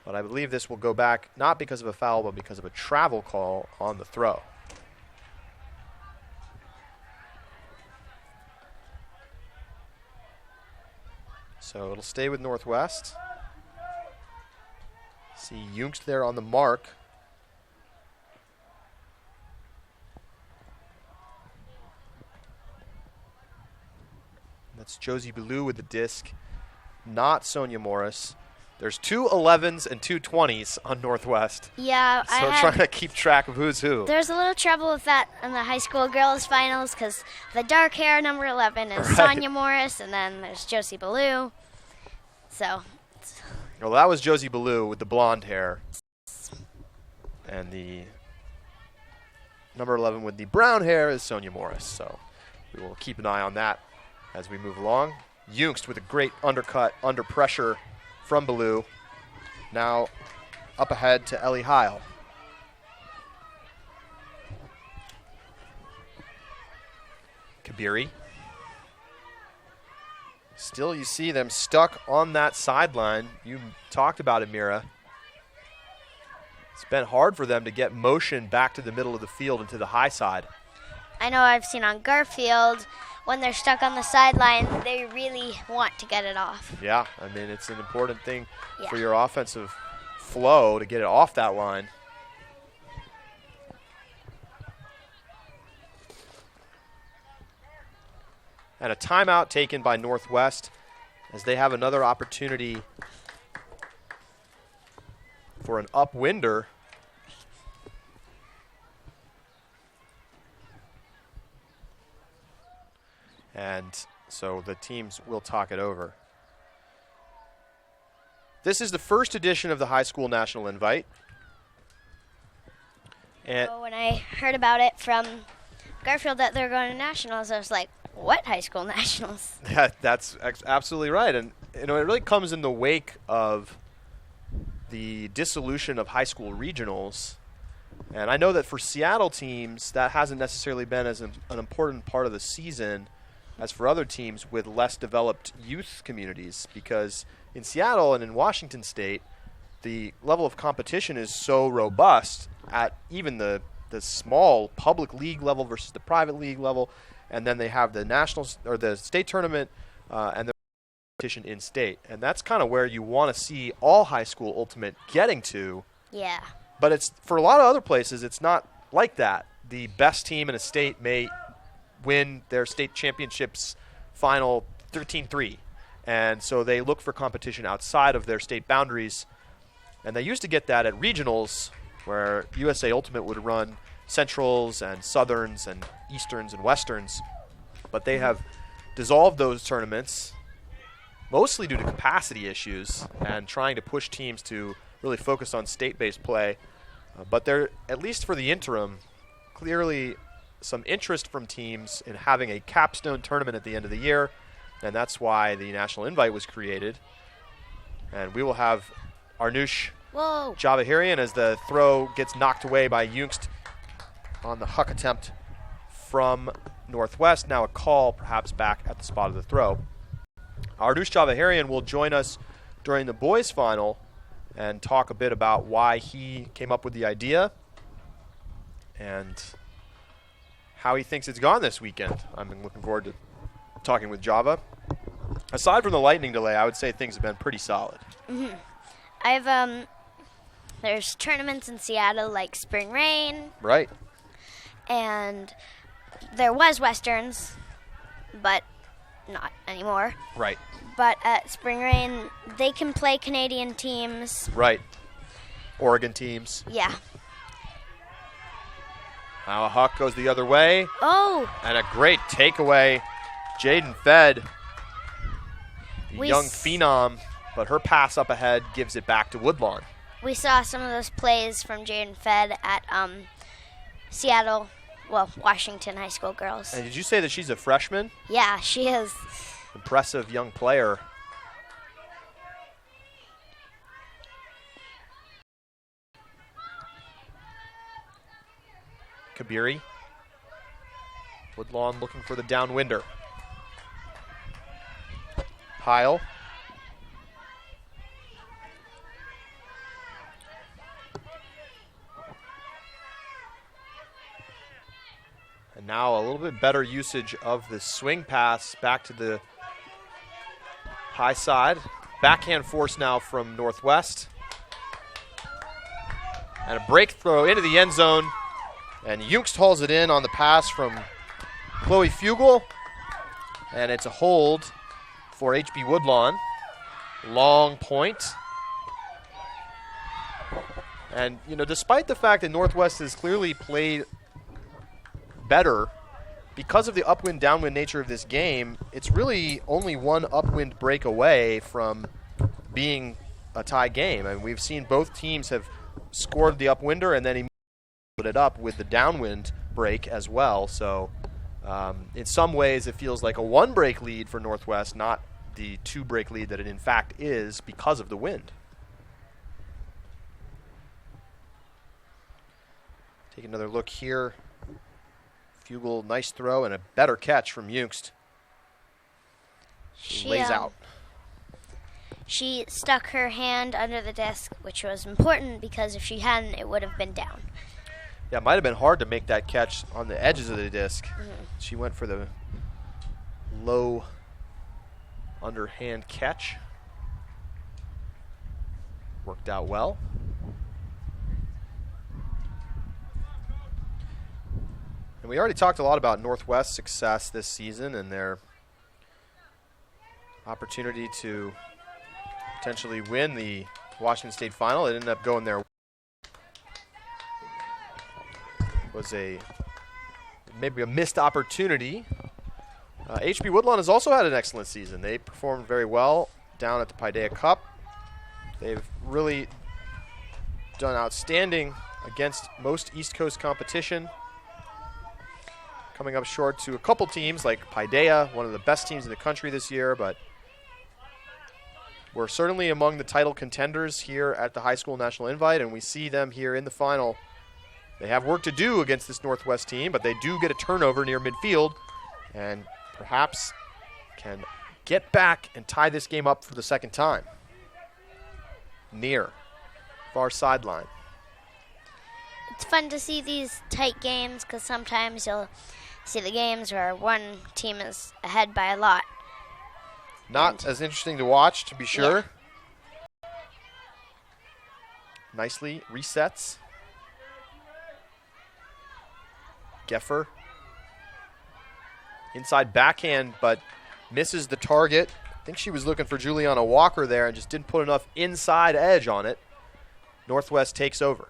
But I believe this will go back not because of a foul, but because of a travel call on the throw. So it'll stay with Northwest. See Jungst there on the mark. That's Josie Ballou with the disc, not Sonia Morris. There's 2 11s and 2 20s on Northwest. Yeah, So I'm trying to keep track of who's who. There's a little trouble with that in the high school girls finals because the dark hair number 11 is Right. Sonia Morris, and then there's Josie Ballou. So, Well, that was Josie Ballou with the blonde hair. And the number 11 with the brown hair is Sonia Morris. So we will keep an eye on that as we move along. Jungst with a great undercut under pressure from Ballou. Now up ahead to Ellie Heil. Kabiri. Still, you see them stuck on that sideline. You talked about it, Mira. It's been hard for them to get motion back to the middle of the field and to the high side. I know I've seen on Garfield, when they're stuck on the sideline, they really want to get it off. Yeah, I mean, it's an important thing for Yeah. your offensive flow to get it off that line. And a timeout taken by Northwest as they have another opportunity for an upwinder. And so the teams will talk it over. This is the first edition of the High School National Invite. And So when I heard about it from Garfield that they're going to nationals, I was like, what high school nationals? that's absolutely right. And you know, it really comes in the wake of the dissolution of high school regionals. And I know that for Seattle teams, that hasn't necessarily been as an important part of the season as for other teams with less developed youth communities, because in Seattle and in Washington State, the level of competition is so robust at even the small public league level versus the private league level, and then they have the nationals or the state tournament and the competition in state, and that's kind of where you want to see all high school ultimate getting to Yeah. But it's for a lot of other places, it's not like that. The best team in a state may win their state championships final 13-3. And so they look for competition outside of their state boundaries. And they used to get that at regionals, where USA Ultimate would run Centrals and Southerns and Easterns and Westerns. But they have dissolved those tournaments, mostly due to capacity issues and trying to push teams to really focus on state-based play. But there, at least for the interim, clearly some interest from teams in having a capstone tournament at the end of the year, and that's why the National Invite was created. And we will have Arnush Javahirian as the throw gets knocked away by Jungst on the huck attempt from Northwest. Now a call perhaps back at the spot of the throw. Arnush Javahirian will join us during the boys' final and talk a bit about why he came up with the idea and how he thinks it's gone this weekend. I'm looking forward to talking with Java. Aside from the lightning delay, I would say things have been pretty solid. Mm-hmm. There's tournaments in Seattle like Spring Rain. Right. And there was Westerns, but not anymore. Right. But at Spring Rain, they can play Canadian teams. Right. Oregon teams. Yeah. Now a huck goes the other way. Oh. And a great takeaway. Jaden Fed, the young phenom, but her pass up ahead gives it back to Woodlawn. We saw some of those plays from Jaden Fed at Washington High School girls. And did you say that she's a freshman? Yeah, she is. Impressive young player. Kabiri. Woodlawn looking for the downwinder. Heil. And now a little bit better usage of the swing pass back to the high side. Backhand force now from Northwest. And a break throw into the end zone. And Jungst hauls it in on the pass from Chloe Fugel. And it's a hold for HB Woodlawn. Long point. And, you know, despite the fact that Northwest has clearly played better, because of the upwind downwind nature of this game, it's really only one upwind break away from being a tie game. And we've seen both teams have scored the upwinder and then he put it up with the downwind break as well. So in some ways it feels like a one break lead for Northwest, not the two break lead that it in fact is because of the wind. Take another look here. Fugel, nice throw and a better catch from Jungst. She lays out. She stuck her hand under the disc, which was important because if she hadn't, it would have been down. Yeah, it might have been hard to make that catch on the edges of the disc. She went for the low underhand catch. Worked out well. And we already talked a lot about Northwest's success this season and their opportunity to potentially win the Washington State final. It ended up going their way. It was maybe a missed opportunity. HB Woodlawn has also had an excellent season. They performed very well down at the Paideia Cup. They've really done outstanding against most East Coast competition. Coming up short to a couple teams like Paideia, one of the best teams in the country this year, but we're certainly among the title contenders here at the High School National Invite, and we see them here in the final. They have work to do against this Northwest team, but they do get a turnover near midfield and perhaps can get back and tie this game up for the second time. Near, far sideline. It's fun to see these tight games because sometimes you'll see the games where one team is ahead by a lot. Not as interesting to watch, to be sure. nicely, resets. Geffer. Inside backhand, but misses the target. I think she was looking for Juliana Walker there and just didn't put enough inside edge on it. Northwest takes over.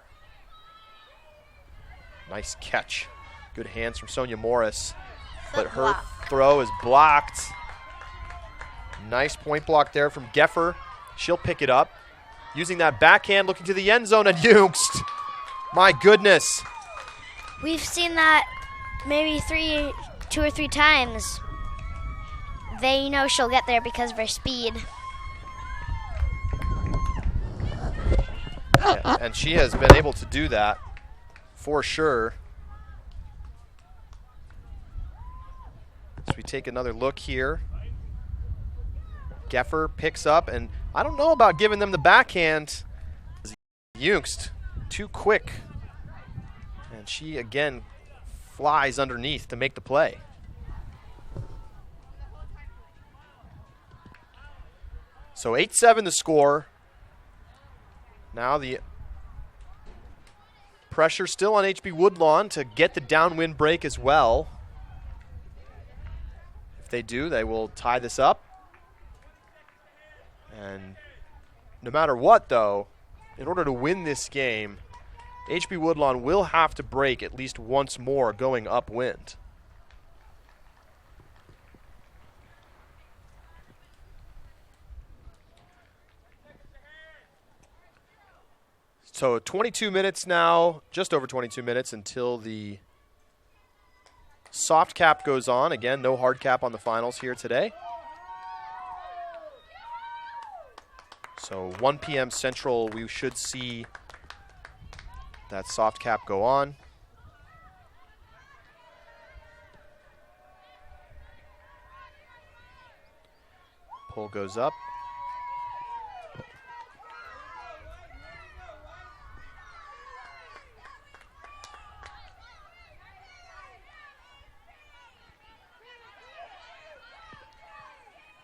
Nice catch. Good hands from Sonia Morris. But her throw is blocked. Nice point block there from Geffer. She'll pick it up. Using that backhand, looking to the end zone, and Jungst. My goodness. We've seen that maybe 2 or 3 times. They know she'll get there because of her speed. Yeah, and she has been able to do that for sure. As we take another look here. Geffer picks up, and I don't know about giving them the backhand. Jungst, too quick. And she again flies underneath to make the play. So 8-7 the score. Now the pressure still on HB Woodlawn to get the downwind break as well. If they do, they will tie this up. And no matter what, though, in order to win this game, HB Woodlawn will have to break at least once more going upwind. So 22 minutes now, just over 22 minutes until the soft cap goes on. Again, no hard cap on the finals here today. So 1 p.m. Central, we should see that soft cap go on. Pull goes up.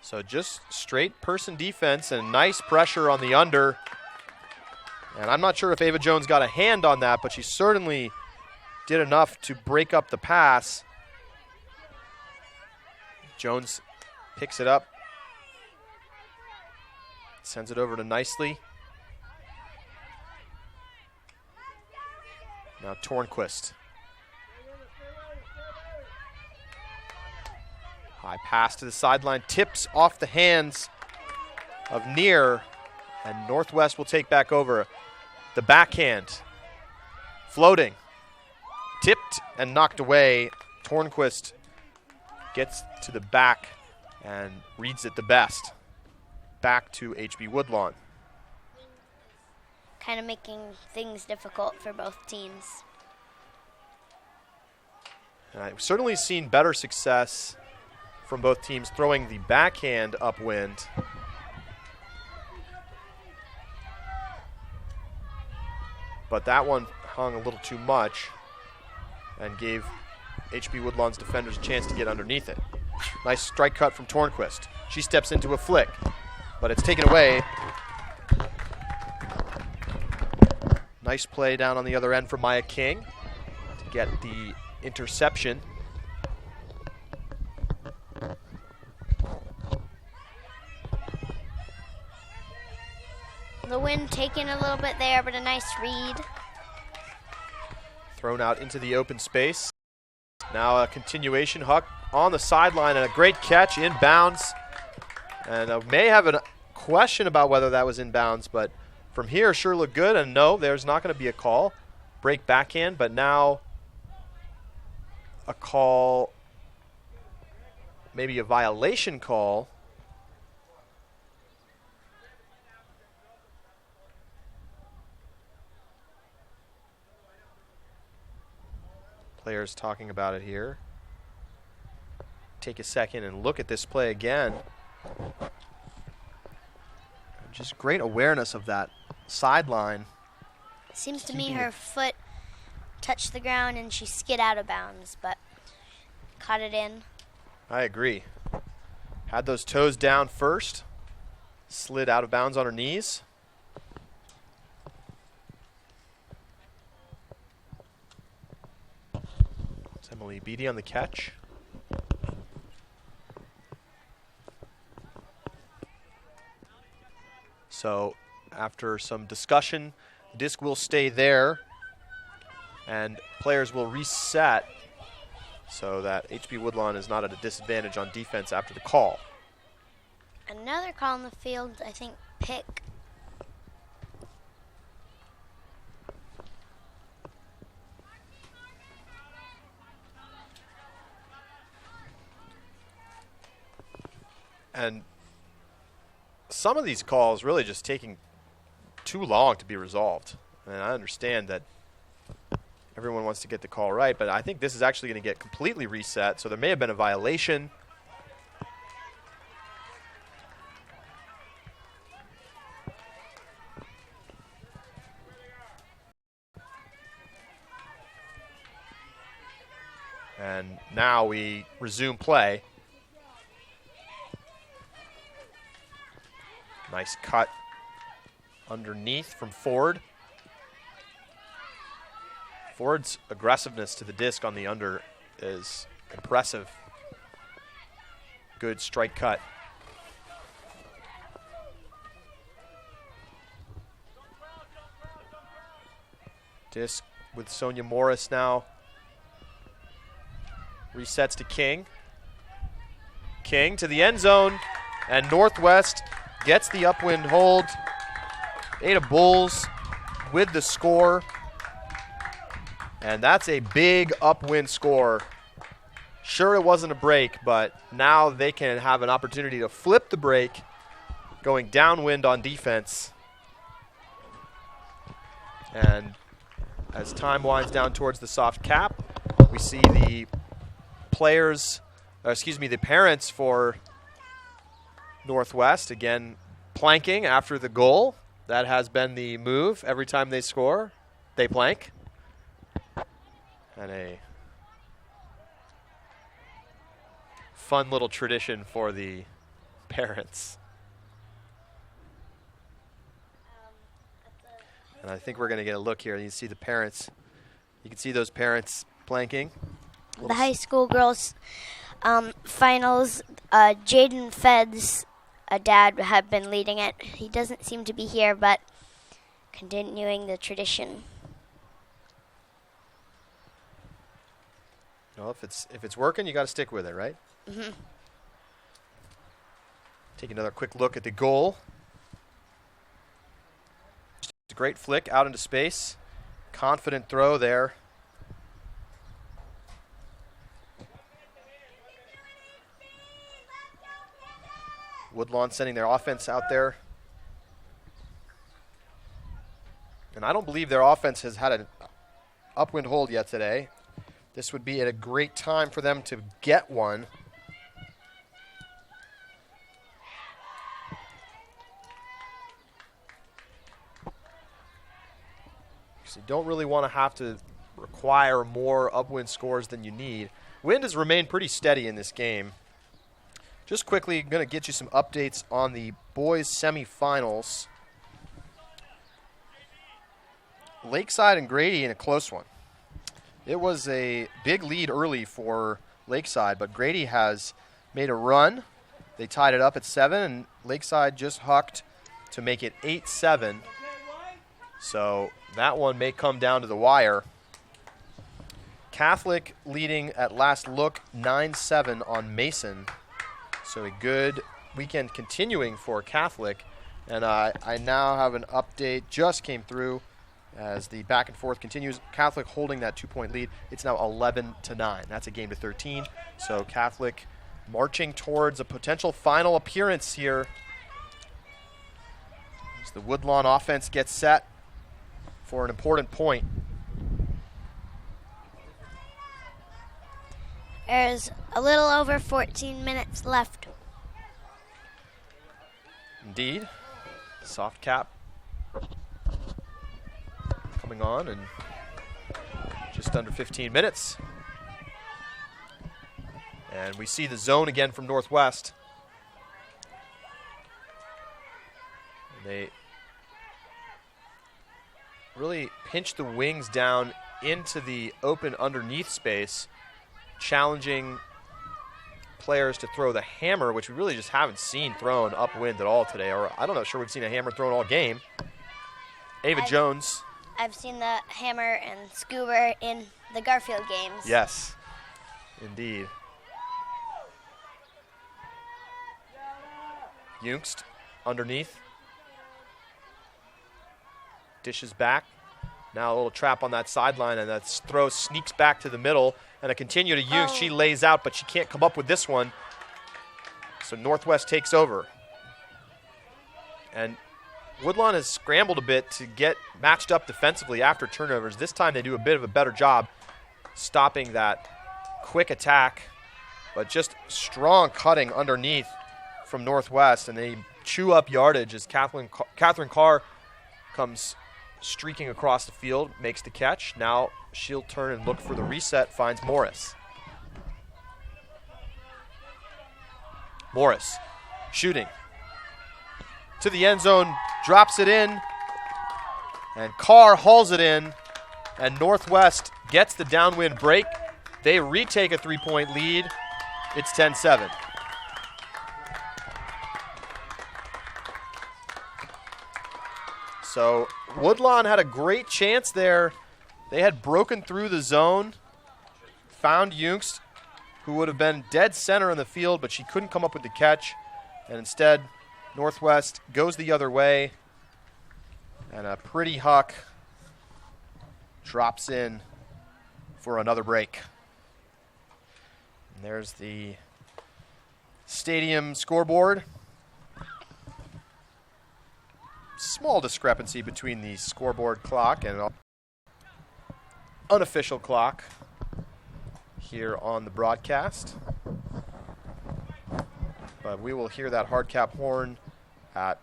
So just straight person defense and nice pressure on the under. And I'm not sure if Ava Jones got a hand on that, but she certainly did enough to break up the pass. Jones picks it up. Sends it over to Nicely. Now Tornquist. High pass to the sideline, tips off the hands of Neer, and Northwest will take back over. The backhand, floating, tipped and knocked away. Tornquist gets to the back and reads it the best. Back to HB Woodlawn. Kind of making things difficult for both teams. And I've certainly seen better success from both teams throwing the backhand upwind. But that one hung a little too much and gave HB Woodlawn's defenders a chance to get underneath it. Nice strike cut from Tornquist. She steps into a flick, but it's taken away. Nice play down on the other end from Maya King to get the interception. The wind taking a little bit there, but a nice read. Thrown out into the open space. Now a continuation. Huck on the sideline and a great catch inbounds. And I may have a question about whether that was inbounds, but from here sure looked good. And no, there's not going to be a call. Break backhand, but now a call, maybe a violation call. Players talking about it here. Take a second and look at this play again. Just great awareness of that sideline. Seems to me her foot touched the ground and she skid out of bounds, but caught it in. I agree. Had those toes down first. Slid out of bounds on her knees. be Beatty on the catch. So after some discussion, the disc will stay there and players will reset so that HB Woodlawn is not at a disadvantage on defense after the call. Another call in the field, I think, pick. And some of these calls really just taking too long to be resolved. And I understand that everyone wants to get the call right, but I think this is actually going to get completely reset, so there may have been a violation. And now we resume play. Nice cut underneath from Ford. Ford's aggressiveness to the disc on the under is impressive. Good strike cut. Disc with Sonia Morris now. Resets to King. King to the end zone, and Northwest gets the upwind hold. Ada Bulls with the score. And that's a big upwind score. Sure, it wasn't a break, but now they can have an opportunity to flip the break, going downwind on defense. And as time winds down towards the soft cap, we see the the parents for Northwest, again, planking after the goal. That has been the move. Every time they score, they plank. And a fun little tradition for the parents. And I think we're going to get a look here. You see the parents. You can see those parents planking. The high school girls finals, Jaden Fed's dad have been leading it. He doesn't seem to be here, but continuing the tradition. Well, if it's working, you got to stick with it, right? Mm-hmm. Take another quick look at the goal. Just a great flick out into space. Confident throw there. Woodlawn sending their offense out there. And I don't believe their offense has had an upwind hold yet today. This would be at a great time for them to get one. So you don't really want to have to require more upwind scores than you need. Wind has remained pretty steady in this game. Just quickly, I'm going to get you some updates on the boys' semifinals. Lakeside and Grady in a close one. It was a big lead early for Lakeside, but Grady has made a run. They tied it up at 7, and Lakeside just hucked to make it 8-7. So that one may come down to the wire. Catholic leading at last look 9-7 on Mason. So a good weekend continuing for Catholic. And I now have an update, just came through as the back and forth continues. Catholic holding that 2-point lead. It's now 11-9. That's a game to 13. So Catholic marching towards a potential final appearance here. As the Woodlawn offense gets set for an important point. There's a little over 14 minutes left. Indeed. Soft cap coming on in just under 15 minutes. And we see the zone again from Northwest. And they really pinch the wings down into the open underneath space challenging players to throw the hammer, which we really just haven't seen thrown upwind at all today, or I don't know, sure we've seen a hammer thrown all game. Ava Jones. I've seen the hammer and scuba in the Garfield games. Yes, indeed. Jungst underneath. Dishes back. Now a little trap on that sideline, and that throw sneaks back to the middle. And a continue to Jungst. She lays out, but she can't come up with this one. So Northwest takes over. And Woodlawn has scrambled a bit to get matched up defensively after turnovers. This time they do a bit of a better job stopping that quick attack, but just strong cutting underneath from Northwest, and they chew up yardage as Catherine Carr comes streaking across the field, makes the catch. Now she'll turn and look for the reset, finds Morris. Morris shooting to the end zone, drops it in, and Carr hauls it in, and Northwest gets the downwind break. They retake a 3-point lead. It's 10-7. So Woodlawn had a great chance there. They had broken through the zone, found Jungst, who would have been dead center in the field, but she couldn't come up with the catch. And instead, Northwest goes the other way, and a pretty huck drops in for another break. And there's the stadium scoreboard. Small discrepancy between the scoreboard clock and unofficial clock here on the broadcast. But we will hear that hard cap horn at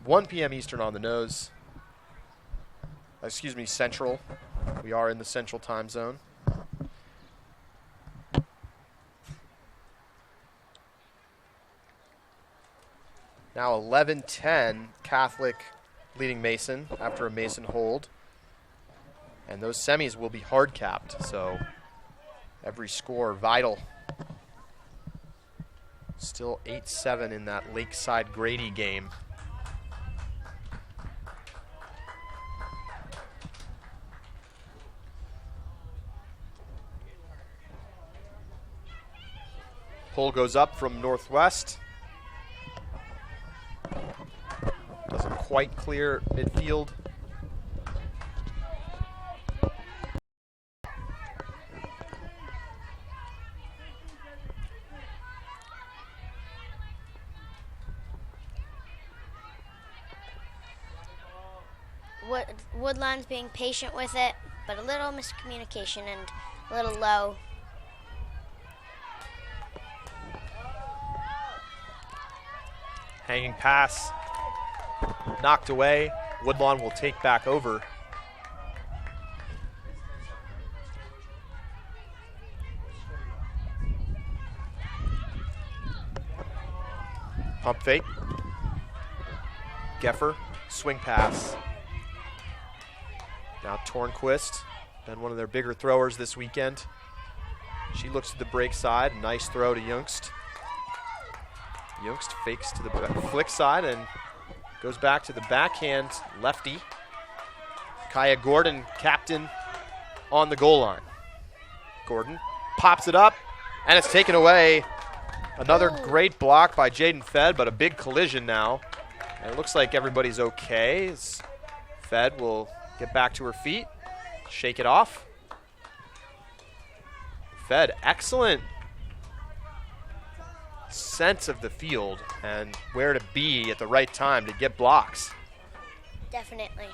1 p.m. Eastern on the nose. Excuse me, Central. We are in the Central time zone. Now 11-10, Catholic leading Mason after a Mason hold. And those semis will be hard capped, so every score vital. Still 8-7 in that Lakeside Grady game. Pull goes up from Northwest. Doesn't quite clear midfield. Woodlawn's being patient with it, but a little miscommunication and a little low. Hanging pass, knocked away. Woodlawn will take back over. Pump fake. Geffer, swing pass. Now Tornquist, been one of their bigger throwers this weekend. She looks to the break side, nice throw to Jungst. Jungst fakes to the flick side and goes back to the backhand lefty. Kaya Gordon, captain, on the goal line. Gordon pops it up, and it's taken away. Another great block by Jaden Fed, but a big collision now. And it looks like everybody's okay, as Fed will get back to her feet, shake it off. Fed, excellent sense of the field and where to be at the right time to get blocks. Definitely.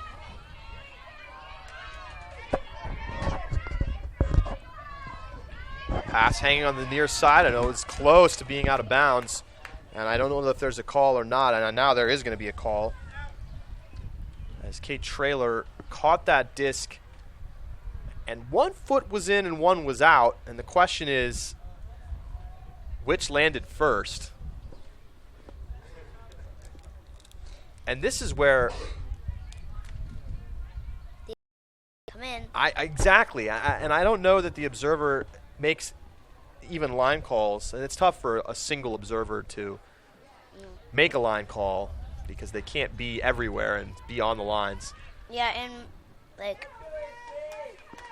Pass hanging on the near side. I know it's close to being out of bounds, and I don't know if there's a call or not, and now there is going to be a call. As Kate Traylor caught that disc, and one foot was in and one was out, and the question is, which landed first? And this is where come in. Exactly, and I don't know that the observer makes even line calls, and it's tough for a single observer to make a line call because they can't be everywhere and be on the lines. Yeah, and like.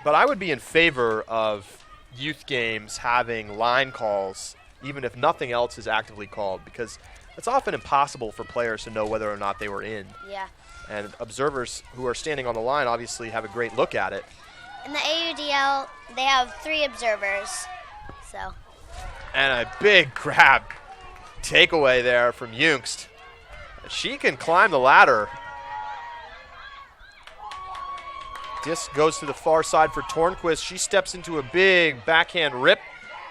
But I would be in favor of youth games having line calls, even if nothing else is actively called, because it's often impossible for players to know whether or not they were in. Yeah. And observers who are standing on the line obviously have a great look at it. In the AUDL, they have 3 observers, so. And a big grab takeaway there from Jungst. She can climb the ladder. Disc goes to the far side for Tornquist. She steps into a big backhand rip.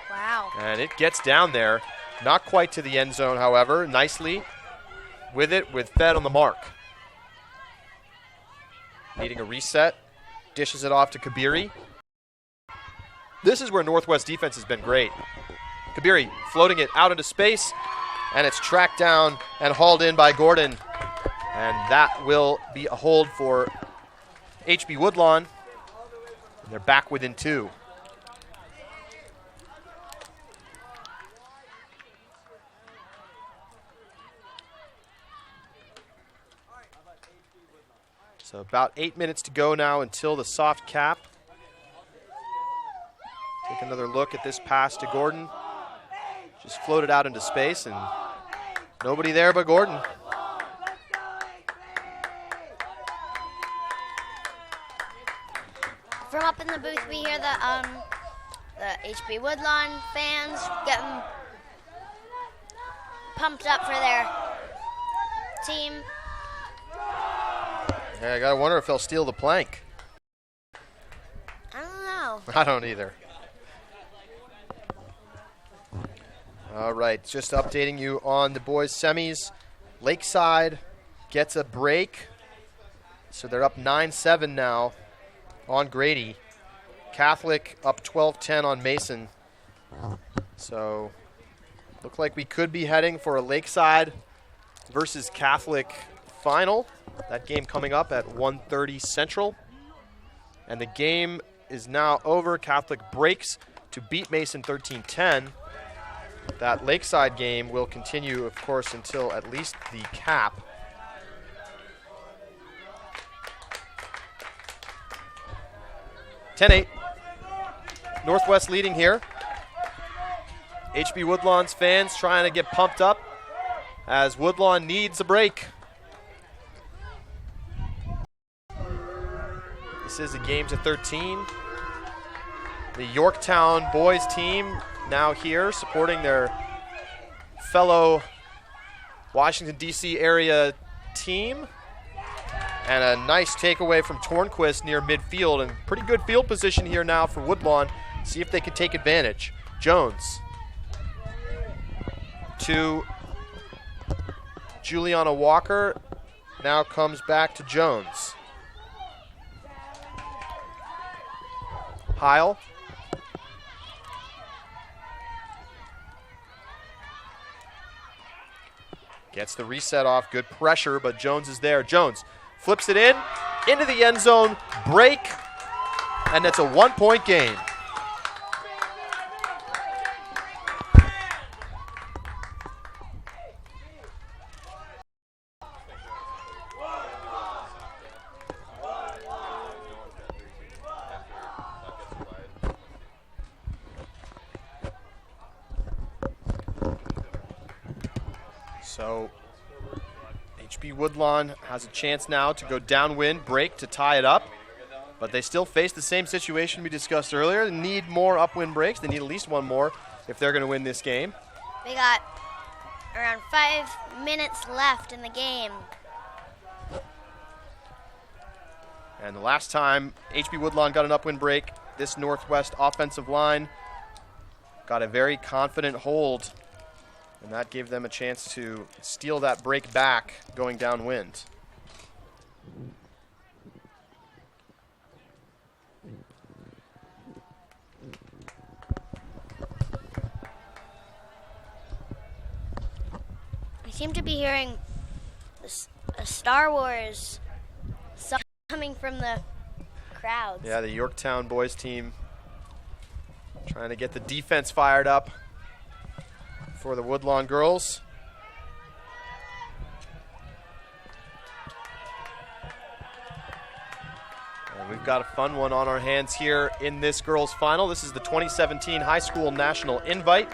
Wow. And it gets down there. Not quite to the end zone, however. Nicely with it, with Fed on the mark. Needing a reset. Dishes it off to Kabiri. This is where Northwest defense has been great. Kabiri floating it out into space, and it's tracked down and hauled in by Gordon. And that will be a hold for HB Woodlawn. And they're back within 2. So about 8 minutes to go now until the soft cap. Take another look at this pass to Gordon. Just floated out into space, and nobody there but Gordon. From up in the booth, we hear the HB Woodlawn fans getting pumped up for their team. Yeah, I gotta wonder if they'll steal the plank. I don't know. I don't either. All right, just updating you on the boys' semis. Lakeside gets a break, so they're up 9-7 now on Grady. Catholic up 12-10 on Mason. So, look like we could be heading for a Lakeside versus Catholic final. That game coming up at 1:30 Central. And the game is now over. Catholic breaks to beat Mason 13-10. That Lakeside game will continue, of course, until at least the cap. (10-8). Northwest leading here. HB Woodlawn's fans trying to get pumped up as Woodlawn needs a break. This is a game to 13. The Yorktown boys team now here supporting their fellow Washington, D.C. area team. And a nice takeaway from Tornquist near midfield, and pretty good field position here now for Woodlawn. See if they can take advantage. Jones to Juliana Walker. Now comes back to Jones. Heil. Gets the reset off. Good pressure, but Jones is there. Jones flips it in, into the end zone, break, and it's a 1-point game. So HB Woodlawn has a chance now to go downwind, break to tie it up. But they still face the same situation we discussed earlier. They need more upwind breaks. They need at least one more if they're going to win this game. We got around 5 minutes left in the game. And the last time HB Woodlawn got an upwind break, this Northwest offensive line got a very confident hold. And that gave them a chance to steal that break back going downwind. I seem to be hearing a Star Wars song coming from the crowds. Yeah, the Yorktown boys team Trying to get the defense fired up for the Woodlawn girls. And we've got a fun one on our hands here in this girls' final. This is the 2017 High School National Invite.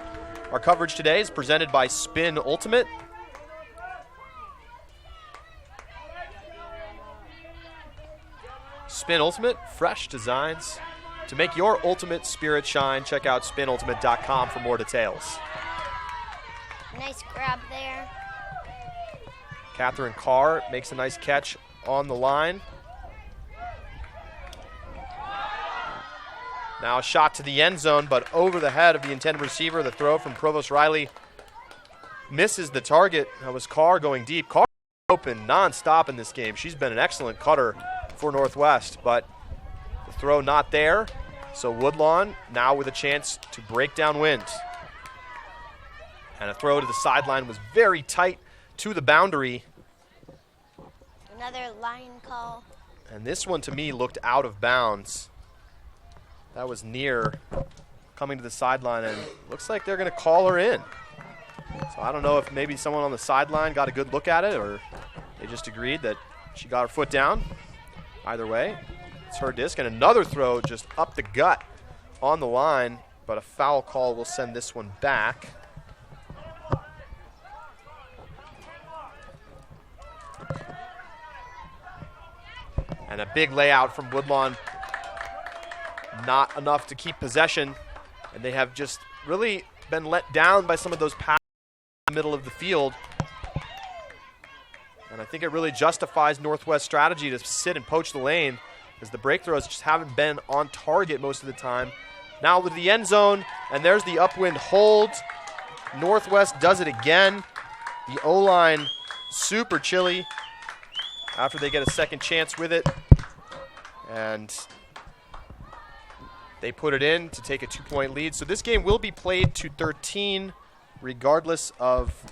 Our coverage today is presented by Spin Ultimate. Spin Ultimate, fresh designs to make your ultimate spirit shine. Check out spinultimate.com for more details. Nice grab there. Catherine Carr makes a nice catch on the line. Now a shot to the end zone, but over the head of the intended receiver. The throw from Provost Riley misses the target. That was Carr going deep. Carr open nonstop in this game. She's been an excellent cutter for Northwest, but the throw not there. So Woodlawn now with a chance to break down wind. And a throw to the sideline was very tight to the boundary. Another line call. And this one to me looked out of bounds. That was near coming to the sideline, and looks like they're going to call her in. So I don't know if maybe someone on the sideline got a good look at it, or they just agreed that she got her foot down. Either way, it's her disc, and another throw just up the gut on the line, but a foul call will send this one back. And a big layout from Woodlawn. Not enough to keep possession, and they have just really been let down by some of those passes in the middle of the field. And I think it really justifies Northwest's strategy to sit and poach the lane, because the break throws just haven't been on target most of the time. Now with the end zone, and there's the upwind hold. Northwest does it again. The O-line super chilly after they get a second chance with it. And they put it in to take a 2-point lead. So this game will be played to 13 regardless of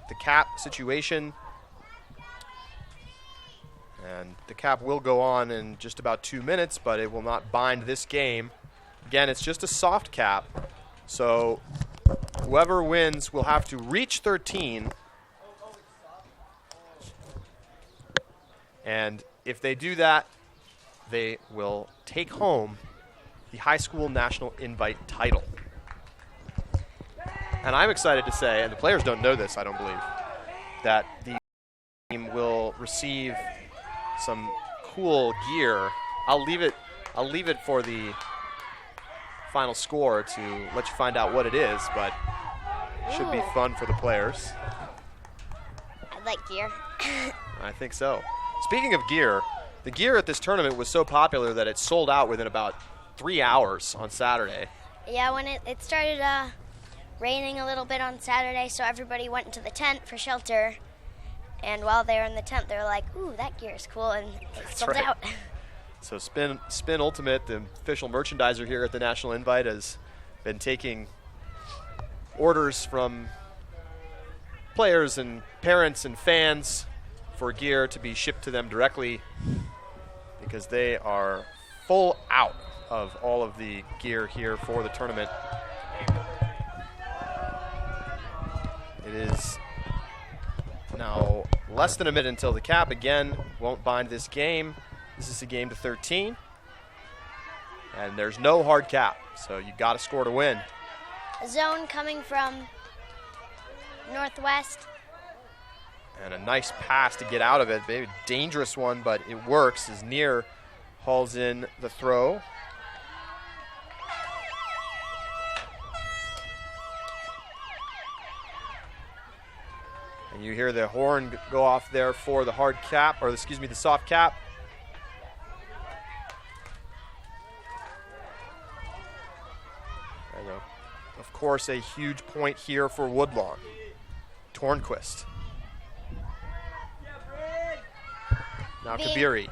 the cap situation. And the cap will go on in just about 2 minutes, but it will not bind this game. Again, it's just a soft cap. So whoever wins will have to reach 13. And if they do that, they will take home the High School National Invite title. And I'm excited to say, and the players don't know this, I don't believe, that the team will receive some cool gear. I'll leave it for the final score to let you find out what it is, but it should be fun for the players. I like gear. I think so. Speaking of gear, the gear at this tournament was so popular that it sold out within about 3 hours on Saturday. Yeah, when it started raining a little bit on Saturday, so everybody went into the tent for shelter. And while they were in the tent, they were like, ooh, that gear is cool, and it sold out. So Spin Ultimate, the official merchandiser here at the National Invite, has been taking orders from players and parents and fans for gear to be shipped to them directly, because they are full out of all of the gear here for the tournament. It is now less than a minute until the cap again won't bind this game. This is a game to 13. And there's no hard cap, so you got to score to win. A zone coming from Northwest. And a nice pass to get out of it. Maybe a dangerous one, but it works as Near hauls in the throw. And you hear the horn go off there for the hard cap, or excuse me, the soft cap. There you go. Of course, a huge point here for Woodlawn. Tornquist. Now Kabiri.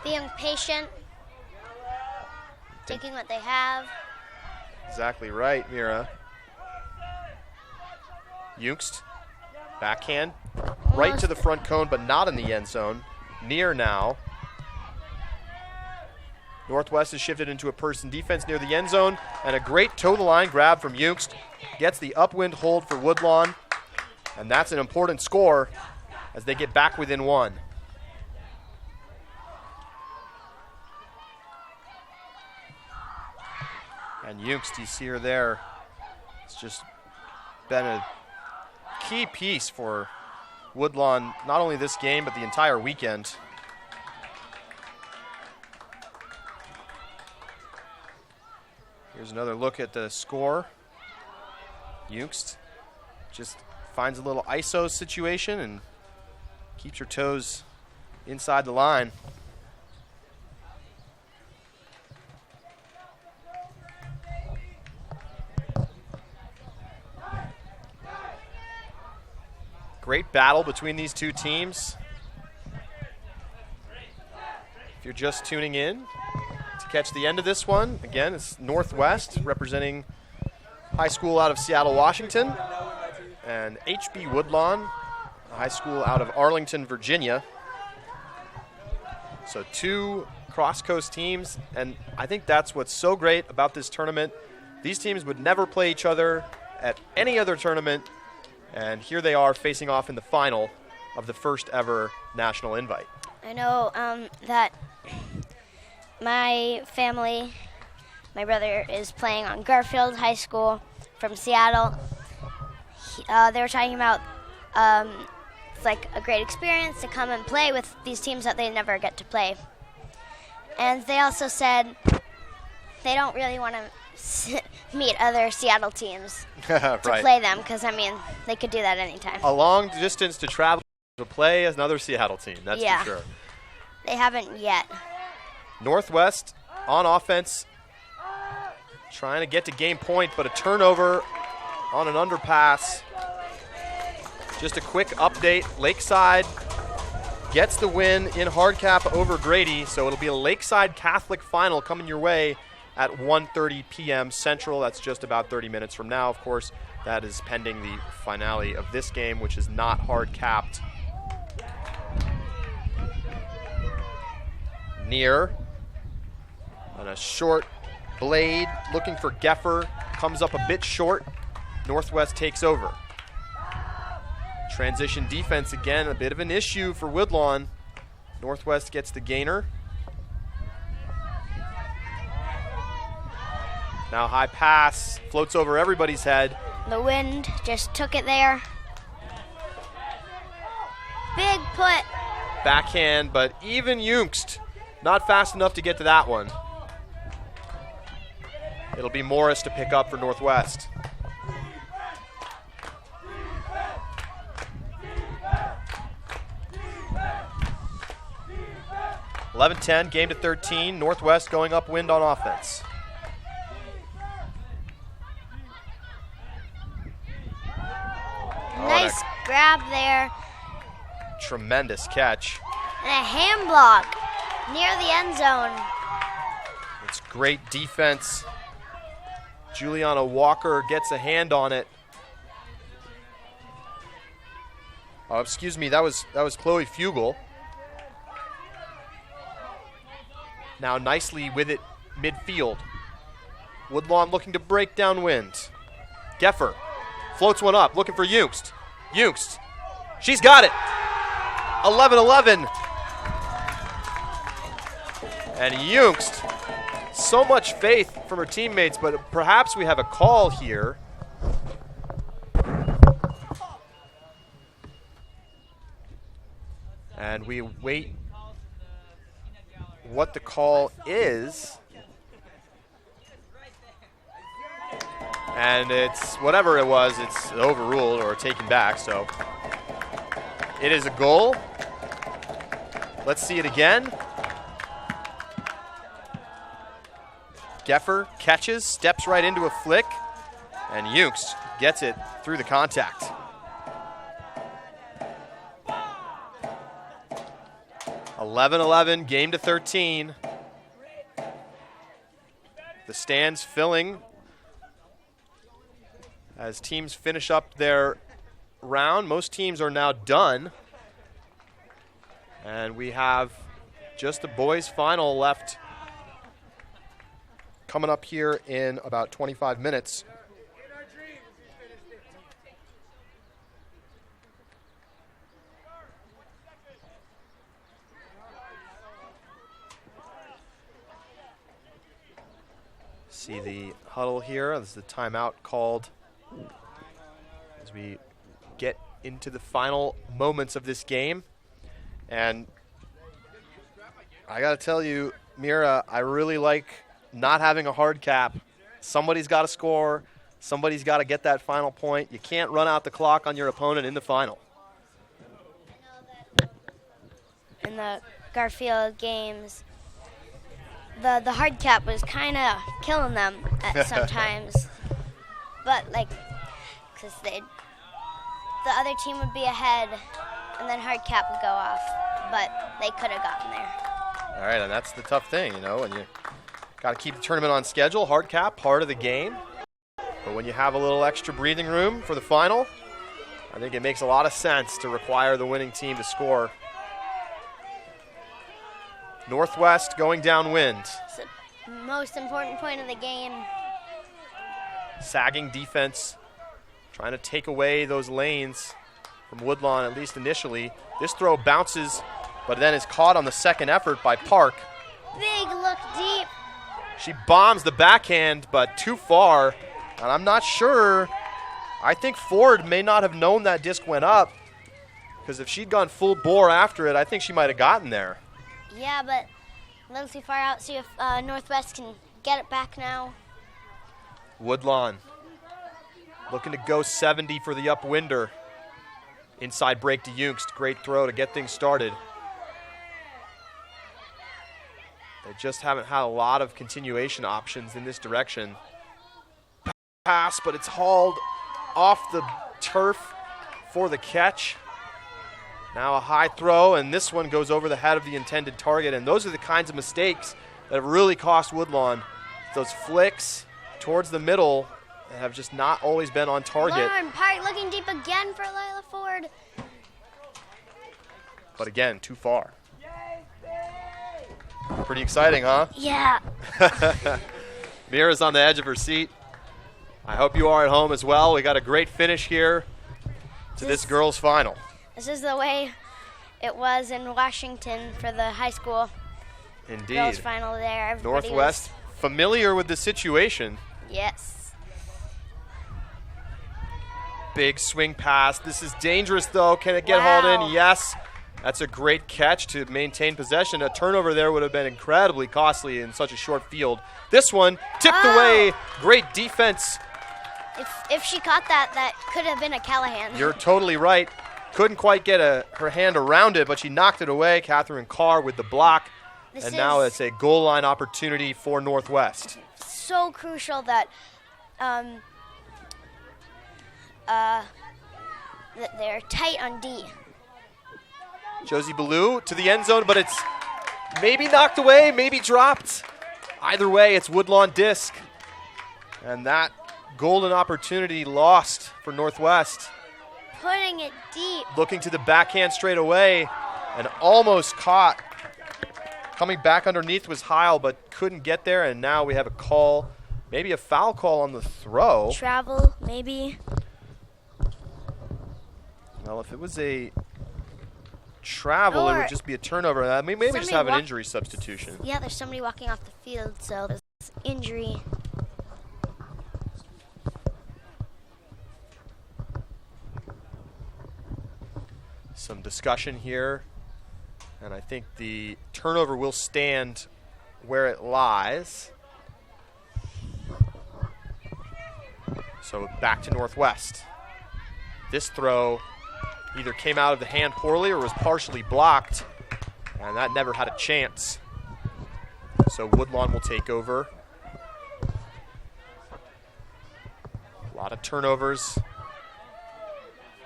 Being patient. Taking what they have. Exactly right, Mira. Youngst. Backhand. Right to the front cone, but not in the end zone. Near now. Northwest has shifted into a person defense near the end zone, and a great toe-the-line grab from Youngst. Gets the upwind hold for Woodlawn, and that's an important score as they get back within one. And Youngst, you see her there. It's just been a key piece for Woodlawn, not only this game, but the entire weekend. Here's another look at the score. Youngst just finds a little ISO situation and keeps her toes inside the line. Great battle between these two teams. If you're just tuning in to catch the end of this one, again, it's Northwest representing high school out of Seattle, Washington, and HB Woodlawn, a high school out of Arlington, Virginia. So two cross-coast teams, and I think that's what's so great about this tournament. These teams would never play each other at any other tournament, and here they are facing off in the final of the first ever national invite. I know that my family, my brother is playing on Garfield High School from Seattle. They were talking about it's like a great experience to come and play with these teams that they never get to play. And they also said they don't really want to meet other Seattle teams to play them because, I mean, they could do that anytime. A long distance to travel to play as another Seattle team, that's for sure. They haven't yet. Northwest on offense, trying to get to game point, but a turnover on an underpass. Just a quick update, Lakeside gets the win in hardcap over Grady, so it'll be a Lakeside Catholic final coming your way at 1:30 p.m. Central. That's just about 30 minutes from now, of course. That is pending the finale of this game, which is not hard-capped. Near on a short blade, looking for Geffer, comes up a bit short. Northwest takes over. Transition defense again, a bit of an issue for Woodlawn. Northwest gets the gainer. Now high pass, floats over everybody's head. The wind just took it there. Big put. Backhand, but even Youngst not fast enough to get to that one. It'll be Morris to pick up for Northwest. (11-10), game to 13. Northwest going upwind on offense. Nice grab there. Tremendous catch. And a hand block near the end zone. It's great defense. Juliana Walker gets a hand on it. Oh, excuse me, that was Chloe Fugel. Now nicely with it midfield. Woodlawn looking to break downwind. Geffer floats one up, looking for Youngst. Youngst, she's got it. 11-11. And Youngst, so much faith from her teammates, but perhaps we have a call here. And we wait what the call is. And it's whatever it was, it's overruled or taken back, so it is a goal. Let's see it again. Geffer catches, steps right into a flick, and Youngst gets it through the contact. (11-11), game to 13. The stands filling as teams finish up their round. Most teams are now done. And we have just the boys' final left coming up here in about 25 minutes. See the huddle here. This is the timeout called as we get into the final moments of this game. And I got to tell you, Mira, I really like not having a hard cap. Somebody's got to score. Somebody's got to get that final point. You can't run out the clock on your opponent in the final. In the Garfield games, the hard cap was kind of killing them at sometimes. But, like, because the other team would be ahead, and then hard cap would go off. But they could have gotten there. All right, and that's the tough thing, you know, and you got to keep the tournament on schedule. Hard cap, part of the game. But when you have a little extra breathing room for the final, I think it makes a lot of sense to require the winning team to score. Northwest going downwind. It's the most important point of the game. Sagging defense, trying to take away those lanes from Woodlawn, at least initially. This throw bounces, but then is caught on the second effort by Park. Big look deep. She bombs the backhand, but too far. And I'm not sure. I think Ford may not have known that disc went up, because if she'd gone full bore after it, I think she might have gotten there. Yeah, but a little too far out. See if Northwest can get it back now. Woodlawn looking to go 70 for the upwinder. Inside break to Jungst. Great throw to get things started. They just haven't had a lot of continuation options in this direction. Pass, but it's hauled off the turf for the catch. Now a high throw, and this one goes over the head of the intended target, and those are the kinds of mistakes that have really cost Woodlawn. Those flicks towards the middle that have just not always been on target. Lauren Park looking deep again for Lila Ford. But again, too far. Pretty exciting, huh? Yeah. Mira's on the edge of her seat. I hope you are at home as well. We got a great finish here to this girls' final. This is the way it was in Washington for the high school Indeed. girls' final there. Everybody Northwest familiar with the situation. Yes. Big swing pass. This is dangerous, though. Can it get Wow. hauled in? Yes. That's a great catch to maintain possession. A turnover there would have been incredibly costly in such a short field. This one tipped away. Great defense. If she caught that, that could have been a Callahan. You're totally right. Couldn't quite get her hand around it, but she knocked it away. Catherine Carr with the block. And now it's a goal line opportunity for Northwest. So crucial that that they're tight on D. Josie Ballou to the end zone, but it's maybe knocked away, maybe dropped. Either way, it's Woodlawn disc. And that golden opportunity lost for Northwest. Putting it deep. Looking to the backhand straight away and almost caught. Coming back underneath was Heil, but couldn't get there, and now we have a call, maybe a foul call on the throw. Travel, maybe. Well, if it was a travel, it would just be a turnover. I mean, maybe just have an injury substitution. Yeah, there's somebody walking off the field, so there's injury. Some discussion here, and I think the turnover will stand where it lies. So back to Northwest. This throw either came out of the hand poorly or was partially blocked, and that never had a chance. So Woodlawn will take over. A lot of turnovers.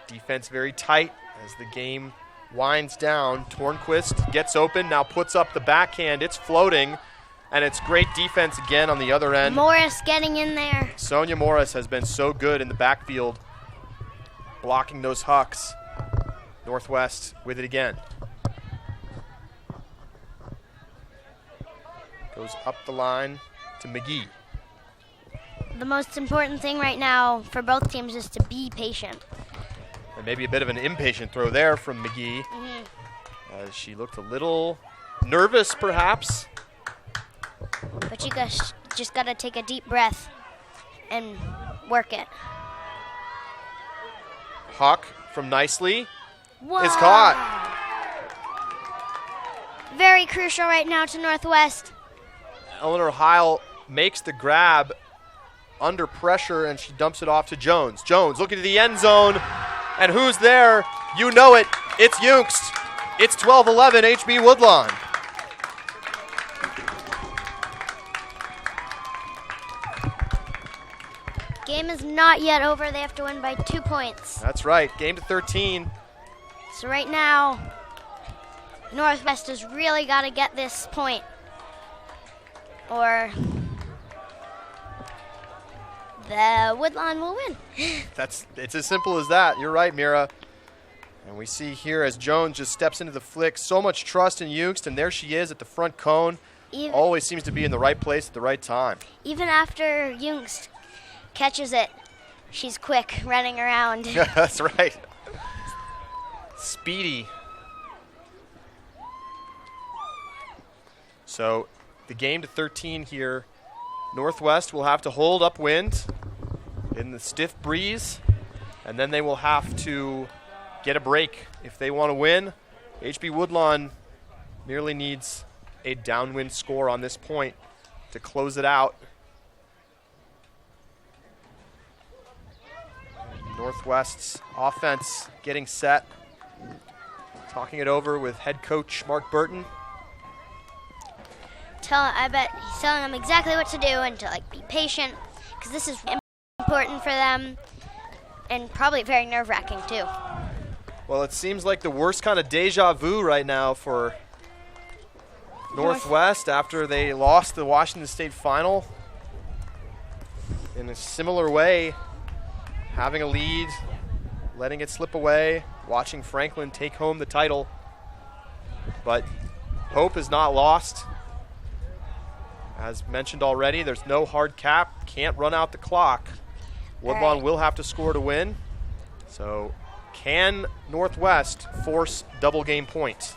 Defense very tight as the game winds down. Tornquist gets open, now puts up the backhand. It's floating, and it's great defense again on the other end. Morris getting in there. Sonia Morris has been so good in the backfield, blocking those hucks. Northwest with it again. Goes up the line to McGee. The most important thing right now for both teams is to be patient. And maybe a bit of an impatient throw there from McGee. As she looked a little nervous, perhaps. But you guys just got to take a deep breath and work it. Huck from Nicely Whoa. is caught. Very crucial right now to Northwest. Eleanor Heil makes the grab under pressure, and she dumps it off to Jones. Jones looking to the end zone, and who's there? You know it. It's Jungst. It's 12-11 HB Woodlawn. Game is not yet over. They have to win by 2 points. That's right. Game to 13. So right now, Northwest has really got to get this point, or the Woodlawn will win. It's as simple as that. You're right, Mira. And we see here as Jones just steps into the flick, so much trust in Jungst, and there she is at the front cone. Always seems to be in the right place at the right time. Even after Jungst catches it, she's quick, running around. That's right. Speedy. So the game to 13 here. Northwest will have to hold upwind in the stiff breeze, and then they will have to get a break if they want to win. HB Woodlawn merely needs a downwind score on this point to close it out. Northwest's offense getting set. Talking it over with head coach Mark Burton. I bet he's telling them exactly what to do and to be patient, because this is important for them and probably very nerve-wracking too. Well, it seems like the worst kind of deja vu right now for Northwest after they lost the Washington State final. In a similar way, having a lead, letting it slip away, watching Franklin take home the title. But hope is not lost. As mentioned already, there's no hard cap, can't run out the clock. Woodlawn will have to score to win. So can Northwest force double game points?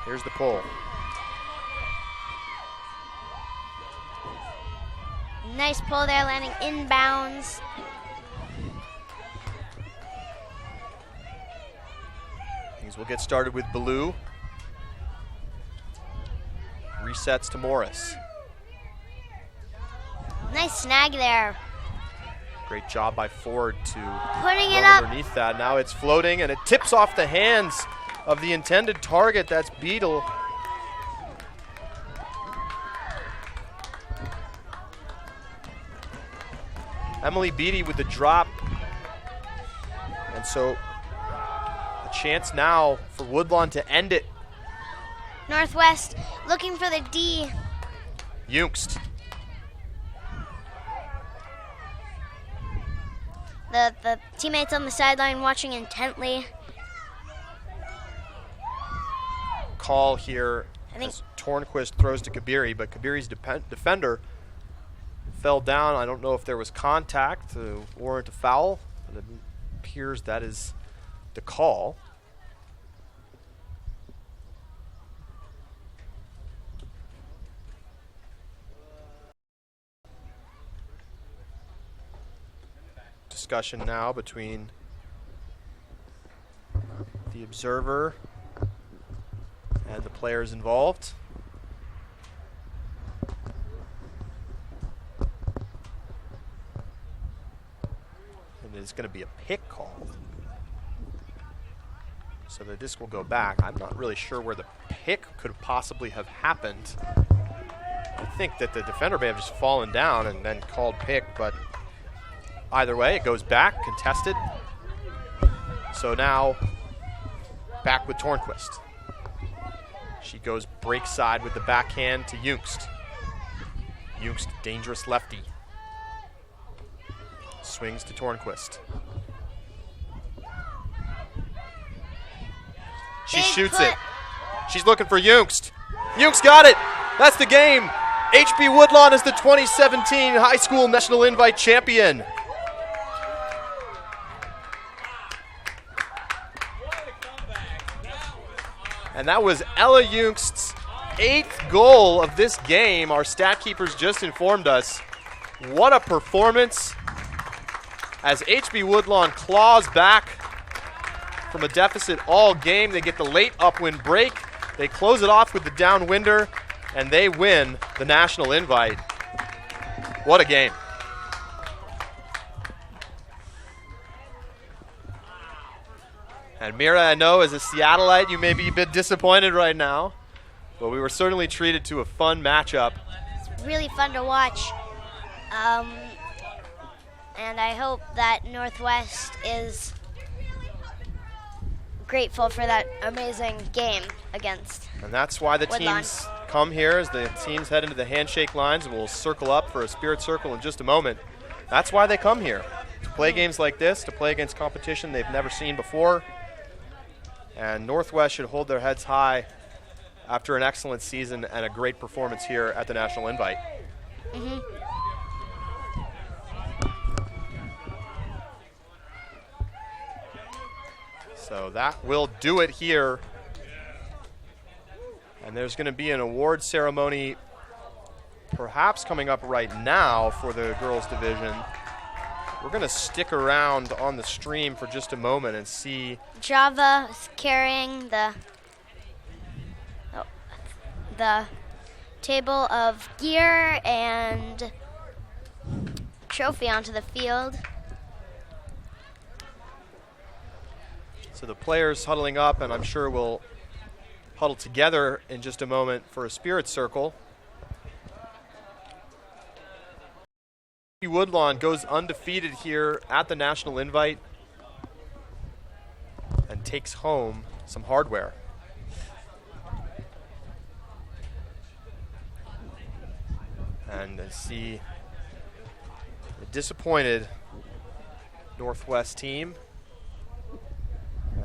Here's the poll. Nice pull there, landing inbounds. Things will get started with Ballou. Resets to Morris. Nice snag there. Great job by Ford to putting it run up underneath that. Now it's floating, and it tips off the hands of the intended target. That's Beadle. Emily Beatty with the drop. And so a chance now for Woodlawn to end it. Northwest looking for the D. Jungst. The teammates on the sideline watching intently. Call here I think as Tornquist throws to Kabiri, but Kabiri's defender fell down. I don't know if there was contact to warrant a foul, but it appears that is the call. Discussion now between the observer and the players involved. And it's going to be a pick call. So the disc will go back. I'm not really sure where the pick could possibly have happened. I think that the defender may have just fallen down and then called pick, but either way, it goes back, contested. So now, back with Tornquist. She goes break side with the backhand to Jungst. Jungst, dangerous lefty. Swings to Tornquist. She shoots it. She's looking for Jungst. Jungst got it. That's the game. HB Woodlawn is the 2017 High School National Invite champion. And that was Ella Jungst's 8th goal of this game. Our stat keepers just informed us. What a performance as HB Woodlawn claws back from a deficit all game. They get the late upwind break. They close it off with the downwinder, and they win the National Invite. What a game. And Mira, I know as a Seattleite, you may be a bit disappointed right now, but we were certainly treated to a fun matchup. It's really fun to watch. And I hope that Northwest is grateful for that amazing game against And that's why the Woodlawn. teams come here as the teams head into the handshake lines. We'll circle up for a spirit circle in just a moment. That's why they come here, to play games like this, to play against competition they've never seen before. And Northwest should hold their heads high after an excellent season and a great performance here at the National Invite. Mm-hmm. So that will do it here. And there's going to be an award ceremony perhaps coming up right now for the girls division. We're going to stick around on the stream for just a moment and see. Java is carrying the table of gear and trophy onto the field. So the players huddling up, and I'm sure we'll huddle together in just a moment for a spirit circle. Woodlawn goes undefeated here at the National Invite and takes home some hardware. And I see a disappointed Northwest team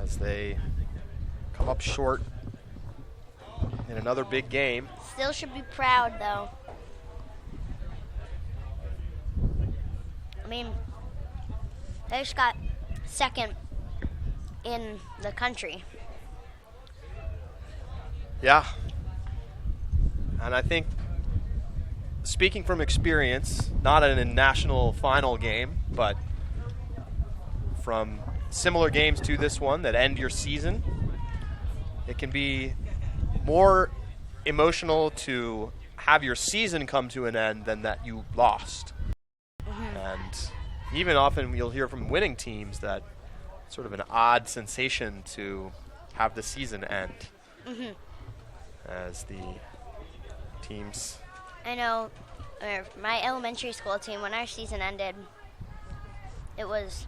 as they come up short in another big game. Still should be proud, though. I mean, they just got second in the country. Yeah. And I think, speaking from experience, not in a national final game, but from similar games to this one that end your season, it can be more emotional to have your season come to an end than that you lost. And even often you'll hear from winning teams that sort of an odd sensation to have the season end. As the teams. I know my elementary school team, when our season ended, it was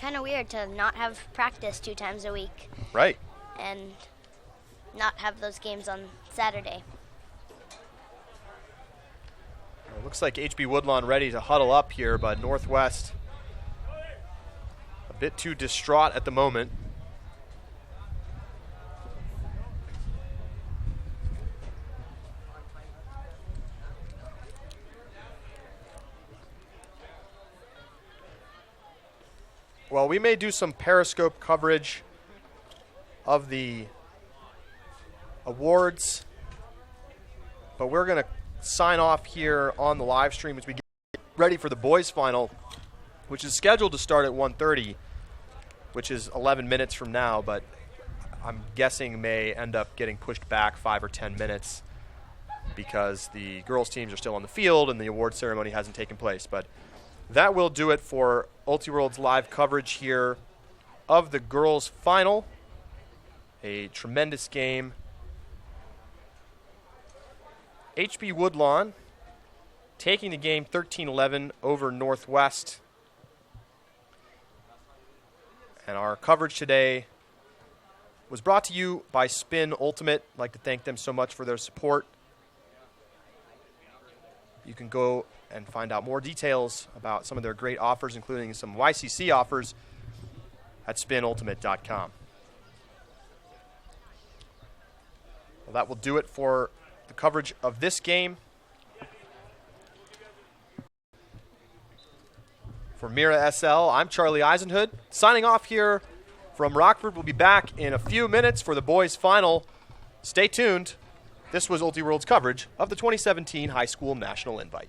kind of weird to not have practice 2 times a week. Right. And not have those games on Saturday. It looks like HB Woodlawn ready to huddle up here, but Northwest a bit too distraught at the moment. Well, we may do some Periscope coverage of the awards, but we're going to sign off here on the live stream as we get ready for the boys final, which is scheduled to start at 1:30, which is 11 minutes from now, but I'm guessing may end up getting pushed back 5 or 10 minutes because the girls teams are still on the field and the award ceremony hasn't taken place. But that will do it for Ultiworld's live coverage here of the girls final. A tremendous game. HB Woodlawn taking the game 13-11 over Northwest. And our coverage today was brought to you by Spin Ultimate. I'd like to thank them so much for their support. You can go and find out more details about some of their great offers, including some YCC offers, at spinultimate.com. Well, that will do it for the the coverage of this game. For Mira SL, I'm Charlie Eisenhood. Signing off here from Rockford. We'll be back in a few minutes for the boys' final. Stay tuned. This was Ultiworld's coverage of the 2017 High School National Invite.